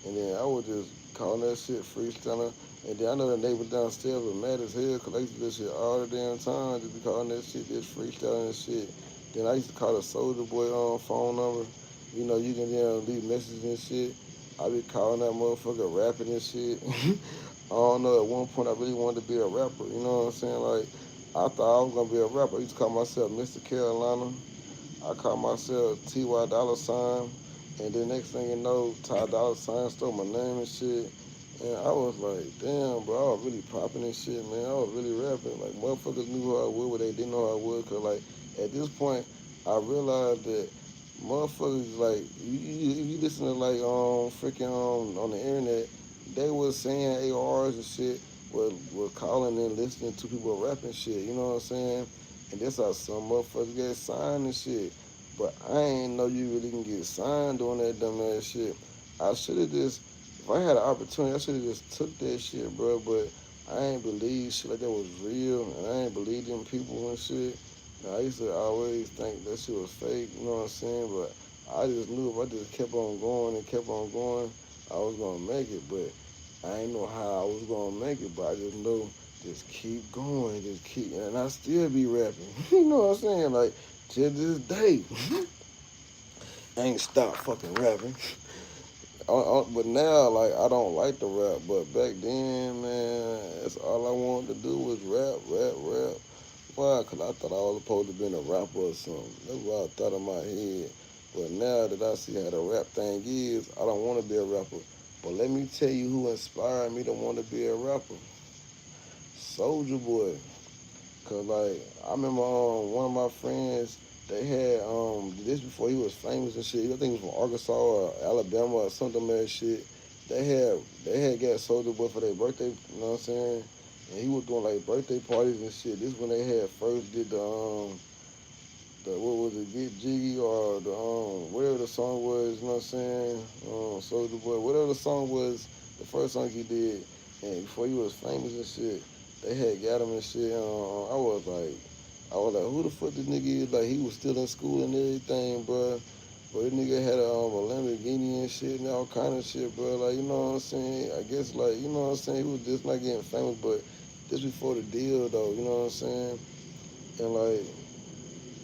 And then I was just calling that shit freestyling. And then I know the neighbors downstairs were mad as hell because I used to do this shit all the damn time. Just be calling that shit just freestyling and shit. Then I used to call the Soldier Boy on phone number. You know, you can leave messages and shit. I be calling that motherfucker rapping and shit. I don't know, at one point I really wanted to be a rapper. You know what I'm saying? Like, I thought I was going to be a rapper. I used to call myself Mr. Carolina. I call myself Ty Dollar Sign, and then next thing you know, Ty Dollar Sign stole my name and shit. And I was like, damn, bro, I was really popping and shit, man. I was really rapping. Like, motherfuckers knew who I was, but they didn't know who I was. Cause like, at this point, I realized that motherfuckers, like, you listen to like, freaking, on the internet, they was saying ARs and shit, were calling and listening to people rapping shit, you know what I'm saying? And that's how some motherfuckers get signed and shit. But I ain't know you really can get signed doing that dumb ass shit. I should have just, if I had an opportunity, I should have just took that shit, bro. But I ain't believe shit like that was real, and I ain't believe them people and shit. And I used to always think that shit was fake, you know what I'm saying? But I just knew if I just kept on going and kept on going, I was gonna make it. But I ain't know how I was gonna make it, but I just know just keep going, just keep, and I still be rapping. You know what I'm saying? Like, to this day, I ain't stopped fucking rapping. But now, like, I don't like to rap, but back then, man, that's all I wanted to do was rap, rap, rap. Why? Because I thought I was supposed to be a rapper or something. That's what I thought in my head. But now that I see how the rap thing is, I don't want to be a rapper. But let me tell you who inspired me to want to be a rapper. Soldier Boy. Cause like I remember one of my friends, they had this before he was famous and shit. I think he was from Arkansas or Alabama or something that shit. They had got Soldier Boy for their birthday, you know what I'm saying? And he was doing like birthday parties and shit. This when they had first did the what was it, Get Jiggy or the whatever the song was, you know what I'm saying? Soldier Boy, whatever the song was, the first song he did, and before he was famous and shit, they had got him and shit. I was like, who the fuck this nigga is? Like he was still in school and everything, bro. But this nigga had a Lamborghini and shit and all kind of shit, bro. Like, you know what I'm saying? I guess like, you know what I'm saying? He was just not getting famous, but this before the deal though, you know what I'm saying? And like,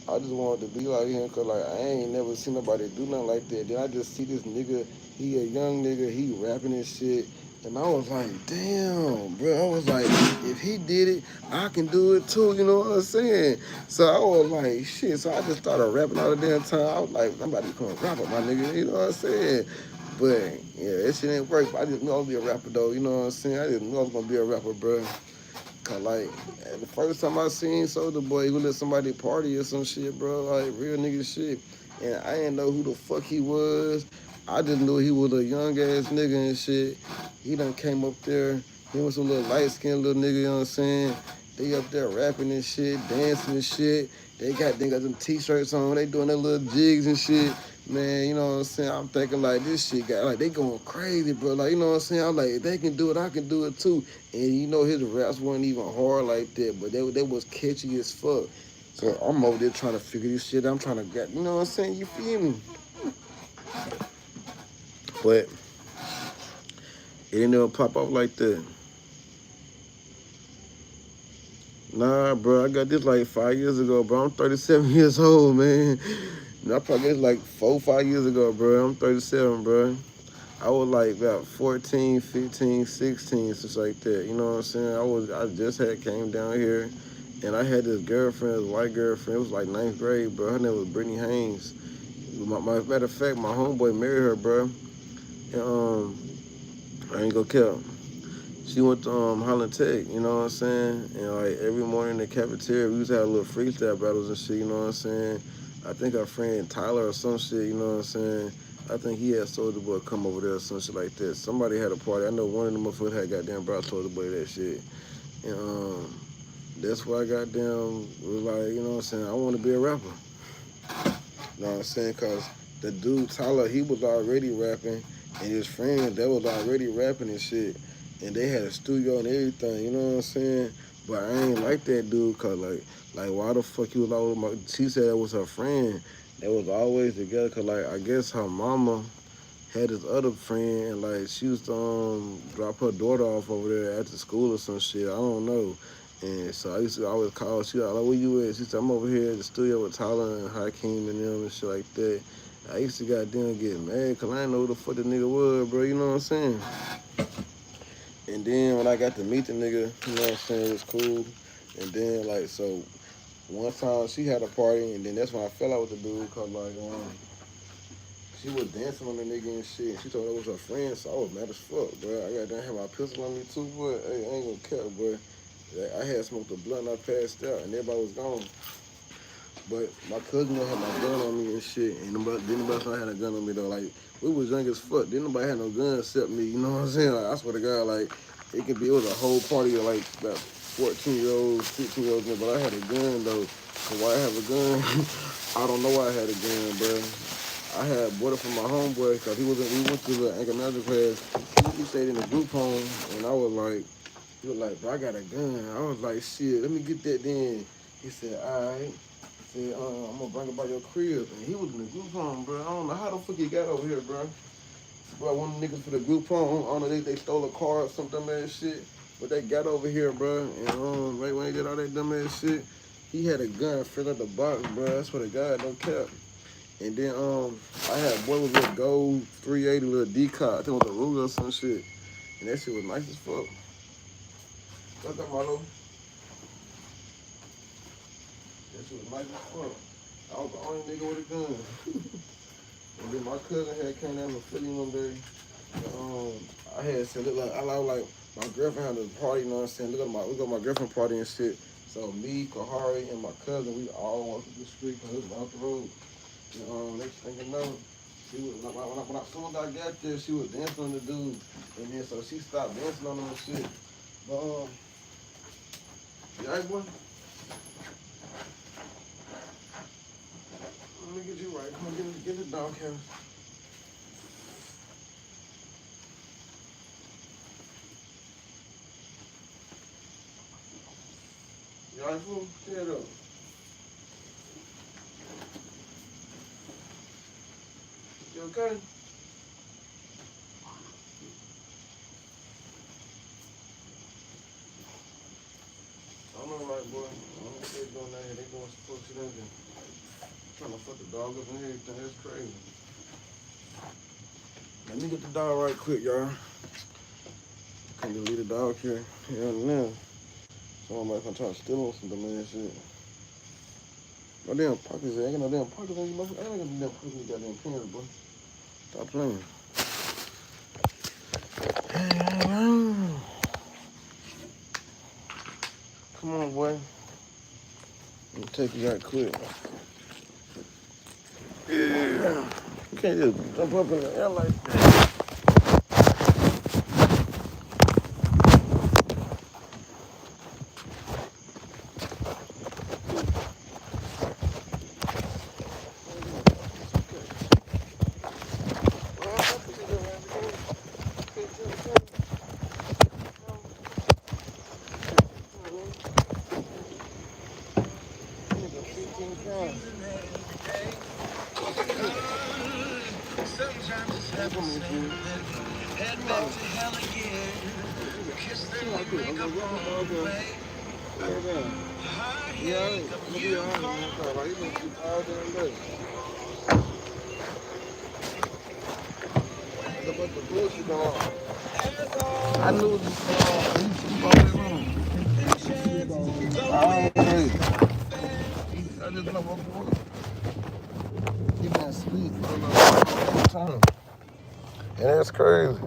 I just wanted to be like him, cause like I ain't never seen nobody do nothing like that. Then I just see this nigga, he a young nigga, he rapping and shit. And I was like, damn, bro. I was like, if he did it, I can do it too, you know what I'm saying? So I was like, shit. So I just started rapping all the damn time. I was like, I'm about to become a rapper, my nigga, you know what I'm saying? But yeah, that shit didn't work. But I just knew I was gonna be a rapper though, you know what I'm saying? I just knew I was gonna be a rapper, bro. Cause like the first time I seen Soulja Boy, he would let somebody party or some shit, bro. Like real nigga shit. And I didn't know who the fuck he was. I just knew he was a young ass nigga and shit. He done came up there. He was a little light skinned little nigga, you know what I'm saying? They up there rapping and shit, dancing and shit. They got them t-shirts on. They doing their little jigs and shit. Man, you know what I'm saying? I'm thinking like this shit got like they going crazy, bro. Like, you know what I'm saying? I'm like, if they can do it, I can do it too. And you know his raps weren't even hard like that, but they was catchy as fuck. So I'm over there trying to figure this shit out. I'm trying to get, you know what I'm saying? You feel me? But it didn't ever pop off like that. Nah, bro, I got this like 5 years ago, bro. I'm 37 years old, man. And I probably got this like 4, 5 years ago, bro. I'm 37, bro. I was like about 14, 15, 16, just like that. You know what I'm saying? I just had came down here, and I had this girlfriend, this white girlfriend. It was like ninth grade, bro. Her name was Brittany Haynes. Matter of fact, my homeboy married her, bro. And I ain't gonna kill. She went to Holland Tech, you know what I'm saying? And like every morning in the cafeteria, we used to have little freestyle battles and shit, you know what I'm saying? I think our friend Tyler or some shit, you know what I'm saying? I think he had Soulja Boy come over there or some shit like that. Somebody had a party. I know one of them motherfuckers had goddamn brought Soulja Boy that shit. And that's why I goddamn was like, you know what I'm saying? I want to be a rapper. You know what I'm saying? Cause the dude Tyler, he was already rapping, and his friend that was already rapping and shit, and they had a studio and everything. You know what I'm saying? But I ain't like that dude, cause like why the fuck he was always my? She said it was her friend. They was always together, cause like I guess her mama had this other friend, and like she used to drop her daughter off over there after school or some shit. I don't know. And so I used to always call. She like, where you at? She said, I'm over here at the studio with Tyler and Hakeem and them and shit like that. I used to goddamn get mad because I didn't know who the fuck the nigga was, bro. You know what I'm saying? And then when I got to meet the nigga, you know what I'm saying, it was cool. And then like so one time she had a party, and then that's when I fell out with the dude because like she was dancing on the nigga and shit. She told her it was her friend, so I was mad as fuck, bro. I got to have my pistol on me too, boy. Hey, I ain't gonna care, boy. I had smoked a blunt, I passed out, and everybody was gone. But my cousin had my gun on me and shit, and didn't nobody had a gun on me though. Like we was young as fuck, didn't nobody had no gun except me. You know what I'm saying? Like I swear to God, like it was a whole party of like about 14-year-olds, 15-year-olds, but I had a gun though. So why I have a gun? I don't know why I had a gun, bro. I had bought it from my homeboy because we went to the ankle management class. He stayed in the group home, and I was like, he was like, bro, I got a gun. I was like, shit, let me get that then. He said, all right. He said, I'm gonna bring it by your crib. And he was in the group home, bro. I don't know how the fuck he got over here, bro. Bro, one of the niggas for the group home, I don't know, they stole a car or some dumb ass shit. But they got over here, bro. And right when they did all that dumb ass shit, he had a gun filled up the box, bro. I swear to God, no cap. And then I had boy with a little gold 380 little decock. I think it was a Ruger or some shit. And that shit was nice as fuck. What's up, Marlo? That shit was nice as fuck. I was the only nigga with a gun. And then my cousin had came down to Philly one day. I had said, look, like I like my girlfriend had a party, you know what I'm saying? Look at my girlfriend party and shit. So me, Kahari, and my cousin, we all walked up the street because it was off the road. And next thing you know, she was when I soon as I got there, she was dancing on the dude. And then so she stopped dancing on him and shit. But you alright, boy? Let me get you right. Come on, get the dog house. You alright, fool? Tear it up. You okay? doing right, boy. I don't know what they doing out here. They doing some fuck shit out there. Trying to fuck the dog up and everything. That's crazy. Let me get the dog right quick, y'all. Can't just leave the dog here. Yeah, now. Somebody gonna try to steal on some dumb ass shit. No damn pockets. I ain't got no damn pockets on you, motherfucker. I ain't got no damn pockets in your goddamn pants, boy. Stop playing. Come on, boy. Let me take you right quick. Yeah. You can't just jump up in the air like that. I knew it was I just love my boy. He been asleep for a long time. And that's crazy.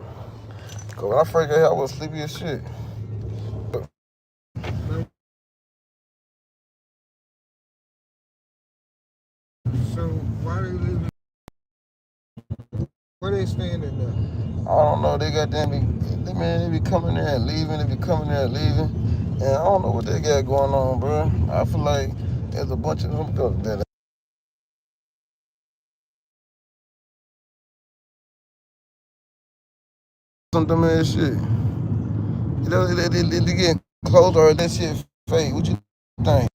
Cause when I first got here, I was sleepy as shit. So why they leaving? Where they staying in there? I don't know. They got them. They be coming there and leaving. They be coming there and leaving. And I don't know what they got going on, bro. I feel like there's a bunch of them that some dumb ass shit. You know, they getting close or that shit fake. What you think?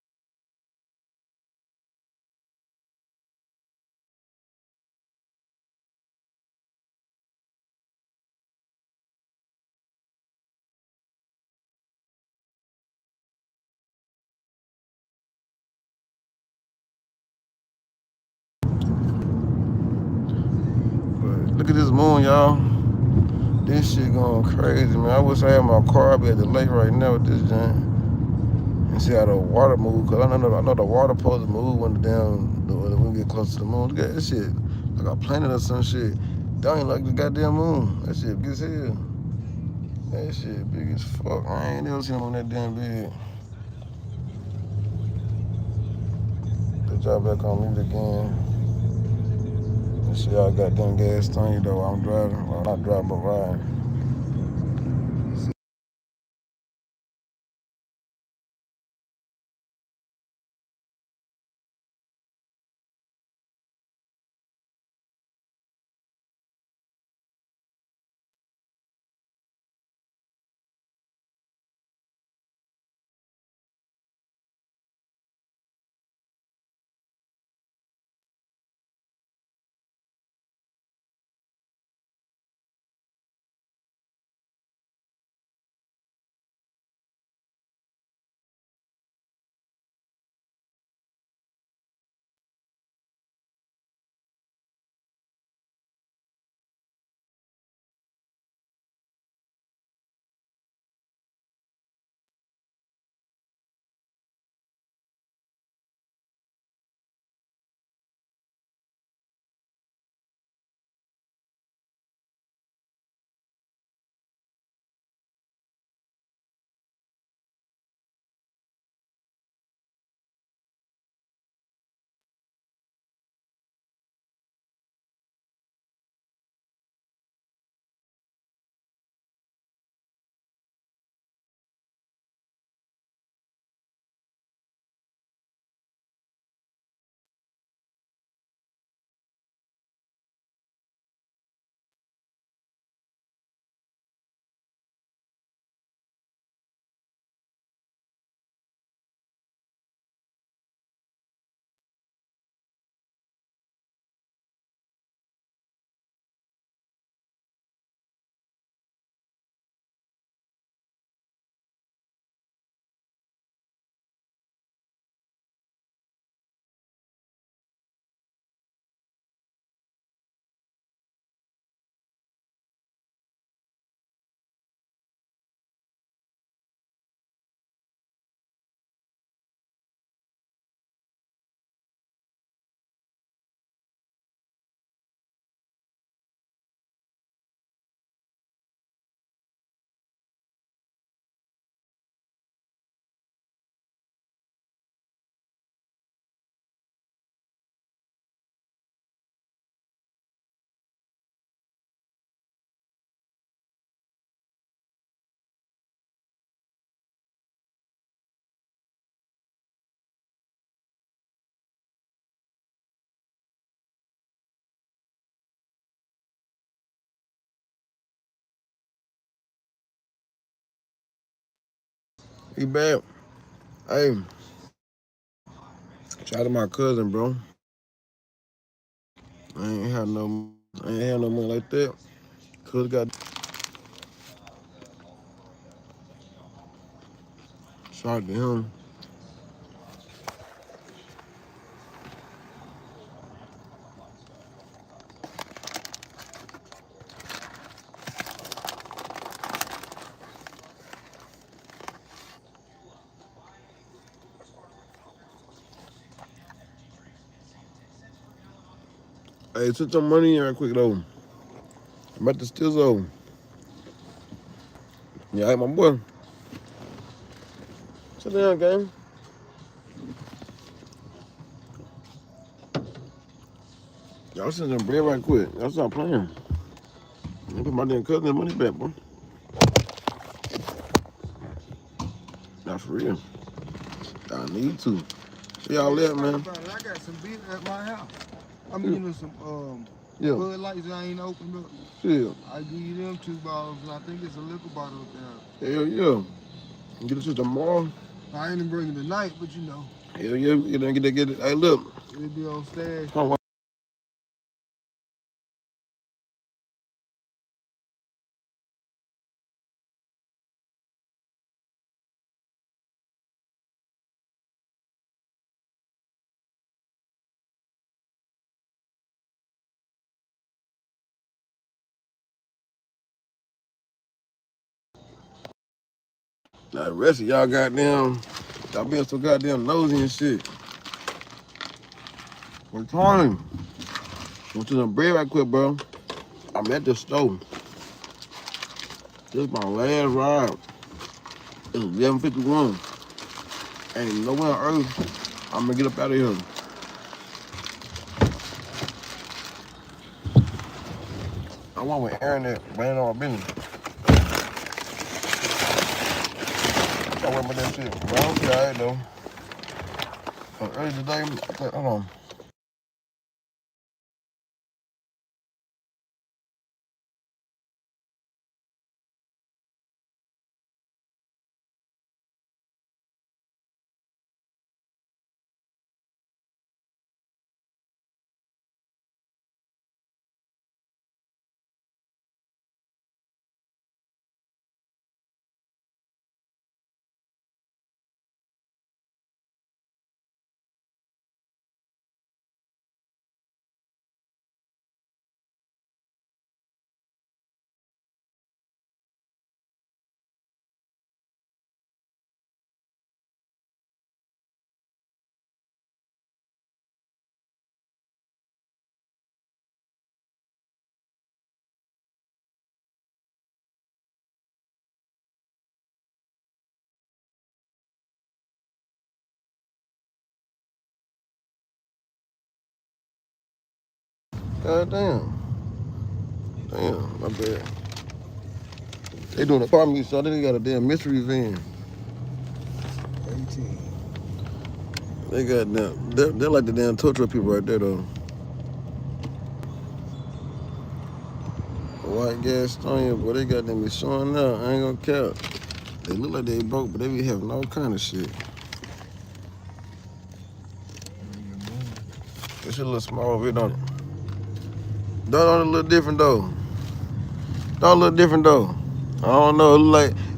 But look at this moon, y'all. This shit going crazy, man. I wish I had my car. I'd be at the lake right now with this joint. And see how the water move. Cause I know the water supposed to move when we get close to the moon. Look at this shit. Like a planet or some shit. That ain't like the goddamn moon. That shit big as hell. That shit big as fuck. I ain't never seen them on that damn big. Good job back on mute again. This shit, y'all goddamn gas thing though. I'm driving. Well, not driving, but riding. He bad. Hey, shout out to my cousin, bro. I ain't had no money like that. Cuz got shout out to him. Hey, took some money in right quick though. I'm about to steal though. Yeah, hey, my boy. Sit down, gang. Y'all send some bread right quick. Y'all stop playing. I put my damn cousin money back, bro. Not for real. I need to. See y'all later, man. I got some beer at my house. You know, some Yeah. Bud Lights I ain't opened up. Yeah. I give you them 2 bottles, and I think it's a liquor bottle up there. Hell yeah. Get it to tomorrow. I ain't even bringing it tonight, but you know. Hell yeah. Get it. Hey, look. It'll be on stash. Hold on. Now the rest of y'all goddamn, y'all being so goddamn nosy and shit. What time? Went to some bread right quick, bro. I'm at the store. This is my last ride. It's 11:51. Ain't nowhere on earth I'm gonna get up out of here. I want with Aaron that ran on my business. I went with that shit. But I don't see alright though. Early today, hold on. God damn. Damn, my bad. They doing a car meet, so they got a damn mystery van. 18. They got damn, they're like the damn tow truck people right there though. White gas stone, but they got them be showing up. I ain't gonna cap. They look like they broke, but they be having all kind of shit. This shit a little small over here, don't it? Don't it look different though. Don't look different though. I don't know.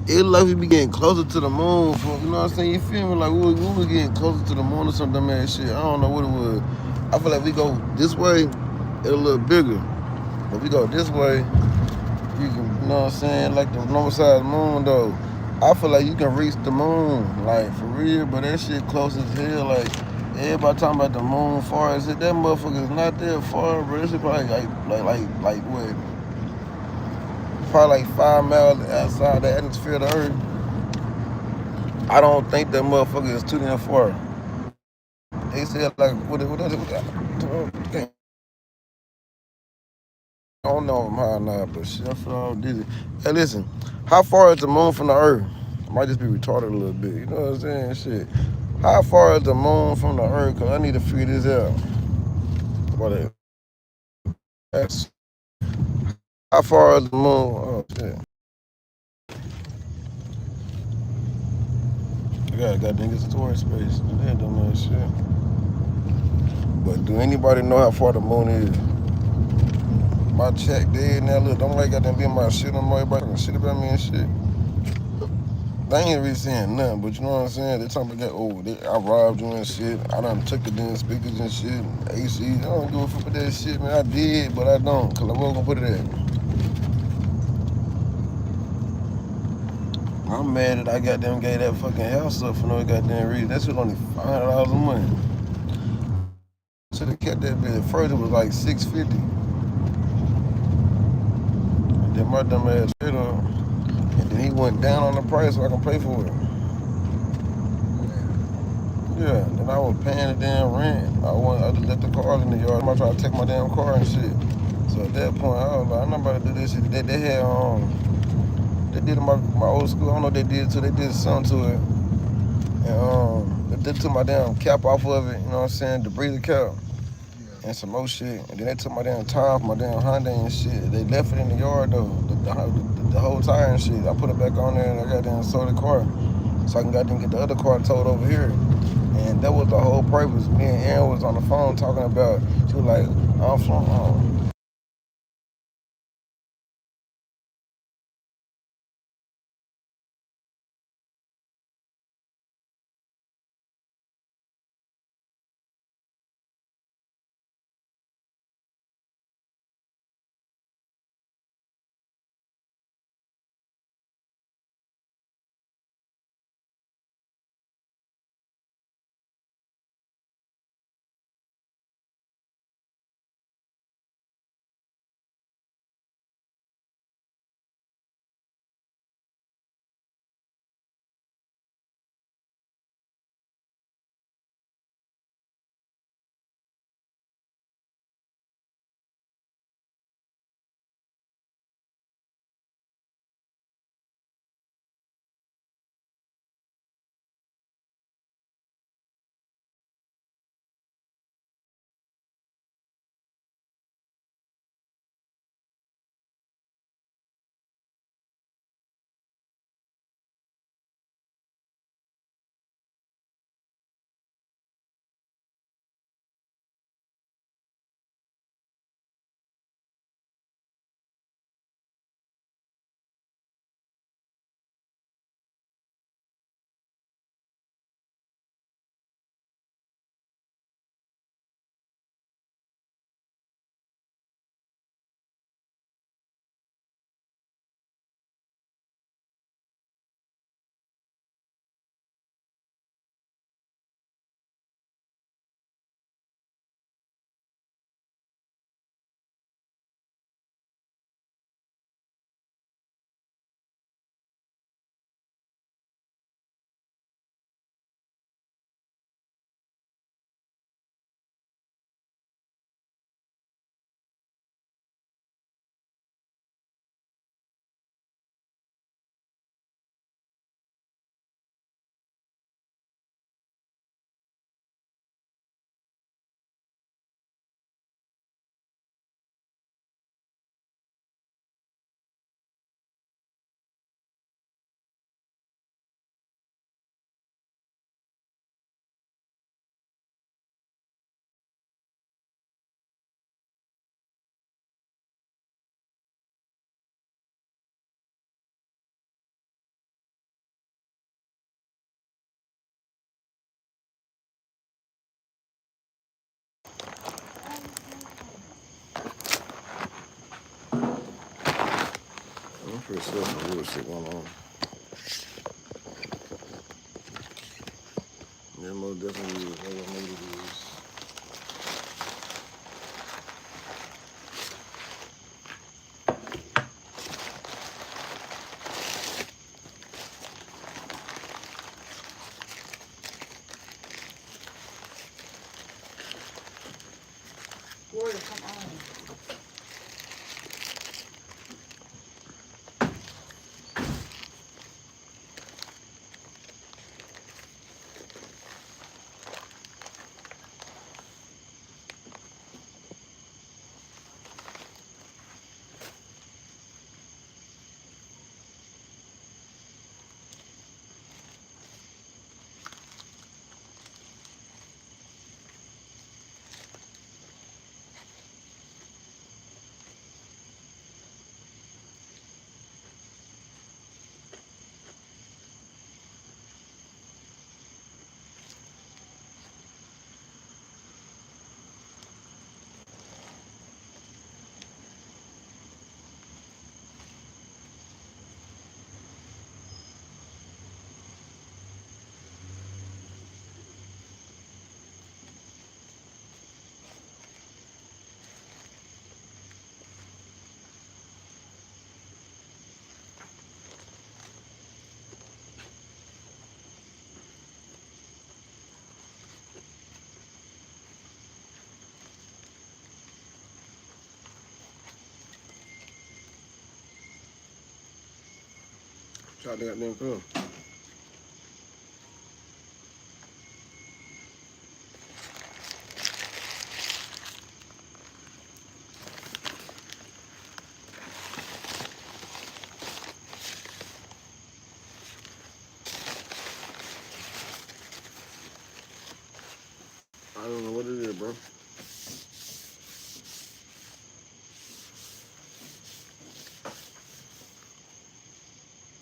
It look like we be getting closer to the moon. You know what I'm saying? You feel me? Like we was getting closer to the moon or some dumb ass shit. I don't know what it was. I feel like we go this way, it'll look bigger. But we go this way, you can, you know what I'm saying? Like the north side of the moon though. I feel like you can reach the moon, like for real. But that shit close as hell. Like everybody talking about the moon far as it. That motherfucker is not that far, bro. This is probably like what? Probably like 5 miles outside the atmosphere of the earth. I don't think that motherfucker is too damn far. They said like what I don't know how or not, but shit, I feel all dizzy. Hey, listen, how far is the moon from the earth? I might just be retarded a little bit. You know what I'm saying? Shit. How far is the moon from the earth? Cause I need to figure this out. What that's how far is the moon? Oh shit. goddamn get storage space. They ain't doing that shit. But do anybody know how far the moon is? My check dead now. Look, don't like goddamn be my shit no more. Everybody talking shit about me and shit. They ain't really saying nothing, but you know what I'm saying? They talking about, I robbed you and shit. I done took the damn speakers and shit, AC. I don't give a fuck with that shit, man. I did, but I don't, because I wasn't going to put it at. I'm mad that I goddamn gave that fucking house up for no goddamn reason. That shit only $500 a month. Should have kept that bit. At first, it was like $650. And then my dumb ass straight up. And then he went down on the price so I can pay for it. Yeah, then I was paying the damn rent. I just left the car in the yard. I'm trying to take my damn car and shit. So at that point, I was like, I'm not about to do this shit. They had they did my old school. I don't know what they did to. They did something to it, and they took my damn cap off of it. You know what I'm saying? The breather cap and some more shit. And then they took my damn tire off my damn Honda and shit. They left it in the yard though, the whole tire and shit. I put it back on there and I got sold the car, so I can goddamn get the other car towed over here. And that was the whole purpose. Me and Aaron was on the phone talking about, she was like, I'm from, I'm pretty sure some real shit going on. Yeah, most definitely is. Maybe it is. Warrior, come on. Shot that goddamn car. I don't know what it is, bro.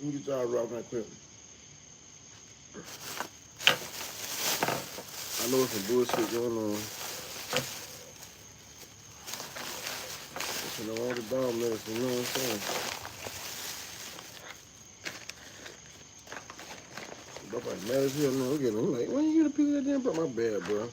Let me get y'all rocking that quick. I know some bullshit going on. You know, all the dog medicine, you know what I'm saying? But like mad as hell now, I'm like, when you gonna pick that damn bro? My bad, bro.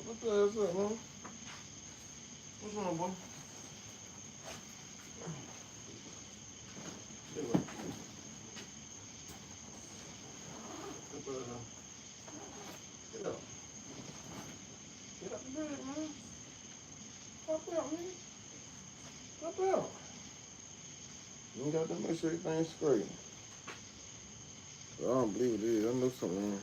What the hell's up, man? What's wrong, boy? Get up. Get up. Get up the bed, man. Pop out, man. Pop out. You got to make sure everything's straight. I don't believe it is. I know something wrong.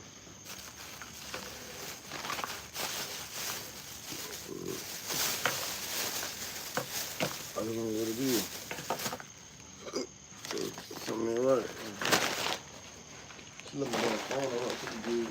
I don't know what it is. Something ain't right. She looking at the phone. I want to be good.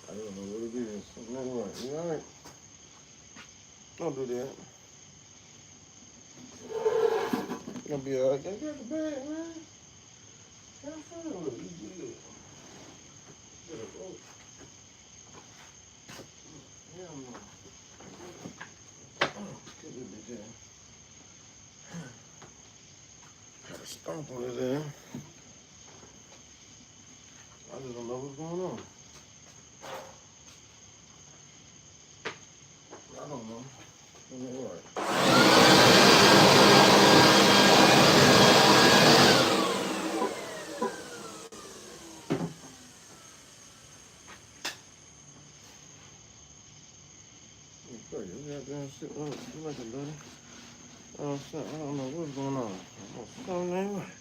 I don't know what it is. Something ain't right. You all right? Don't do that. You're gonna be all right. Get the bag, man. Have fun with it. You good. Get a rope. Hell no. Get this bitch in. Got a stomp on his ass. I just don't know what's going on. I don't know. Something ain't right. You goddamn shit up. You like a buddy. I don't know what's going on. Something ain't right.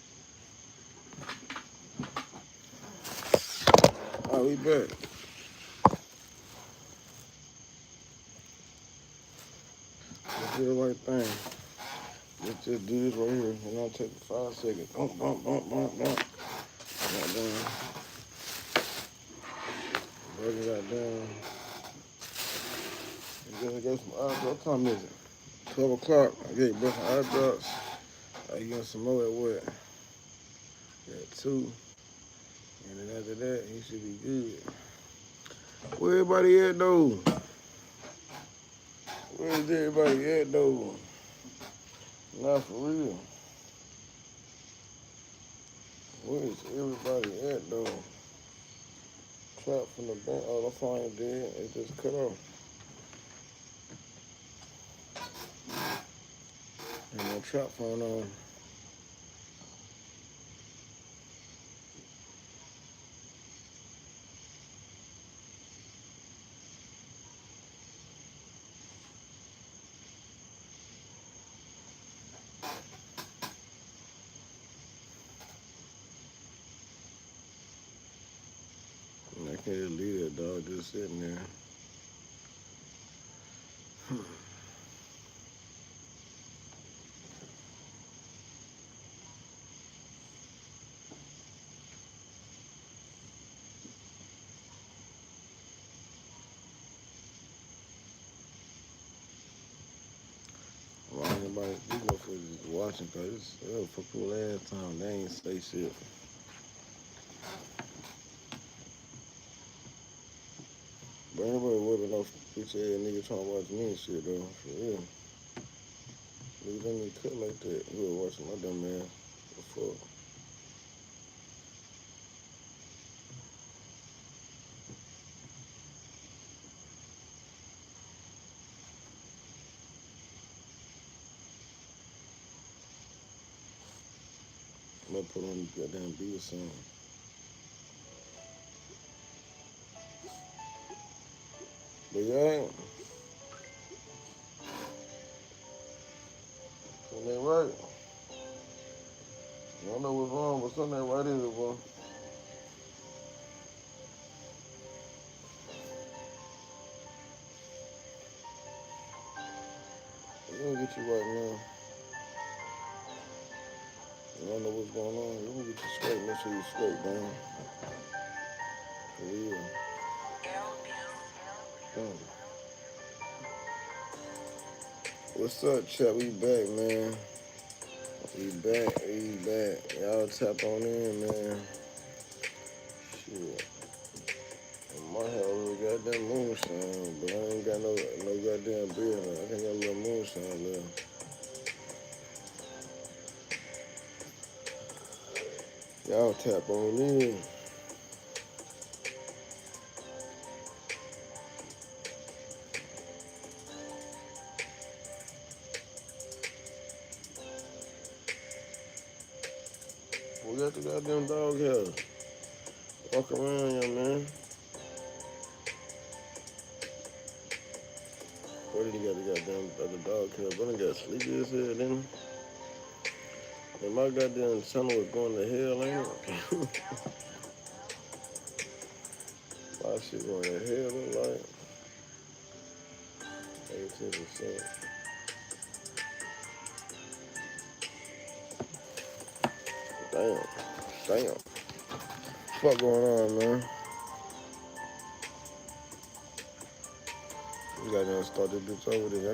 All right, we back. Let's do the right thing. Let's just do this right here. And I'll take 5 seconds. Bump, bump, bump, bump, bump. Goddamn. Brother got down. I got some eye drops. What time is it? 12 o'clock. I gave both some eye drops. I get some more at what? At 2. And then after that, he should be good. Where everybody at, though? Where's everybody at, though? Not for real. Where's everybody at, though? Trap from the bank. Oh, the phone ain't dead. It just cut off. Ain't no trap phone on. I can't leave that dog just sitting there. these motherfuckers is watching because it's for cool last time. They ain't say shit. But anybody worried about no bitch ass nigga trying to watch me and shit though. For real. Nigga don't even cut like that. You were watching my dumb man. The fuck? I'm gonna put on the goddamn beat or something. But yeah, something ain't right. I don't know what's wrong, but something ain't right either, bro. We're gonna get you right now. I don't know what's going on. We're gonna get you straight. Make sure you're straight, man. For real. What's up, chat? We back, man. We back. Y'all tap on in, man. Shit. I might have a little goddamn moonshine, but I ain't got no goddamn beer. I think I got a little moonshine left. Y'all tap on in. We got the goddamn dog house. Walk around, young man. Where did he got the goddamn other dog house? But I got sleepy as hell, then. And my goddamn channel was going to hell, ain't it? My shit going to hell, look like 18%. Damn. Fuck going on, man? We gotta start this bitch over there.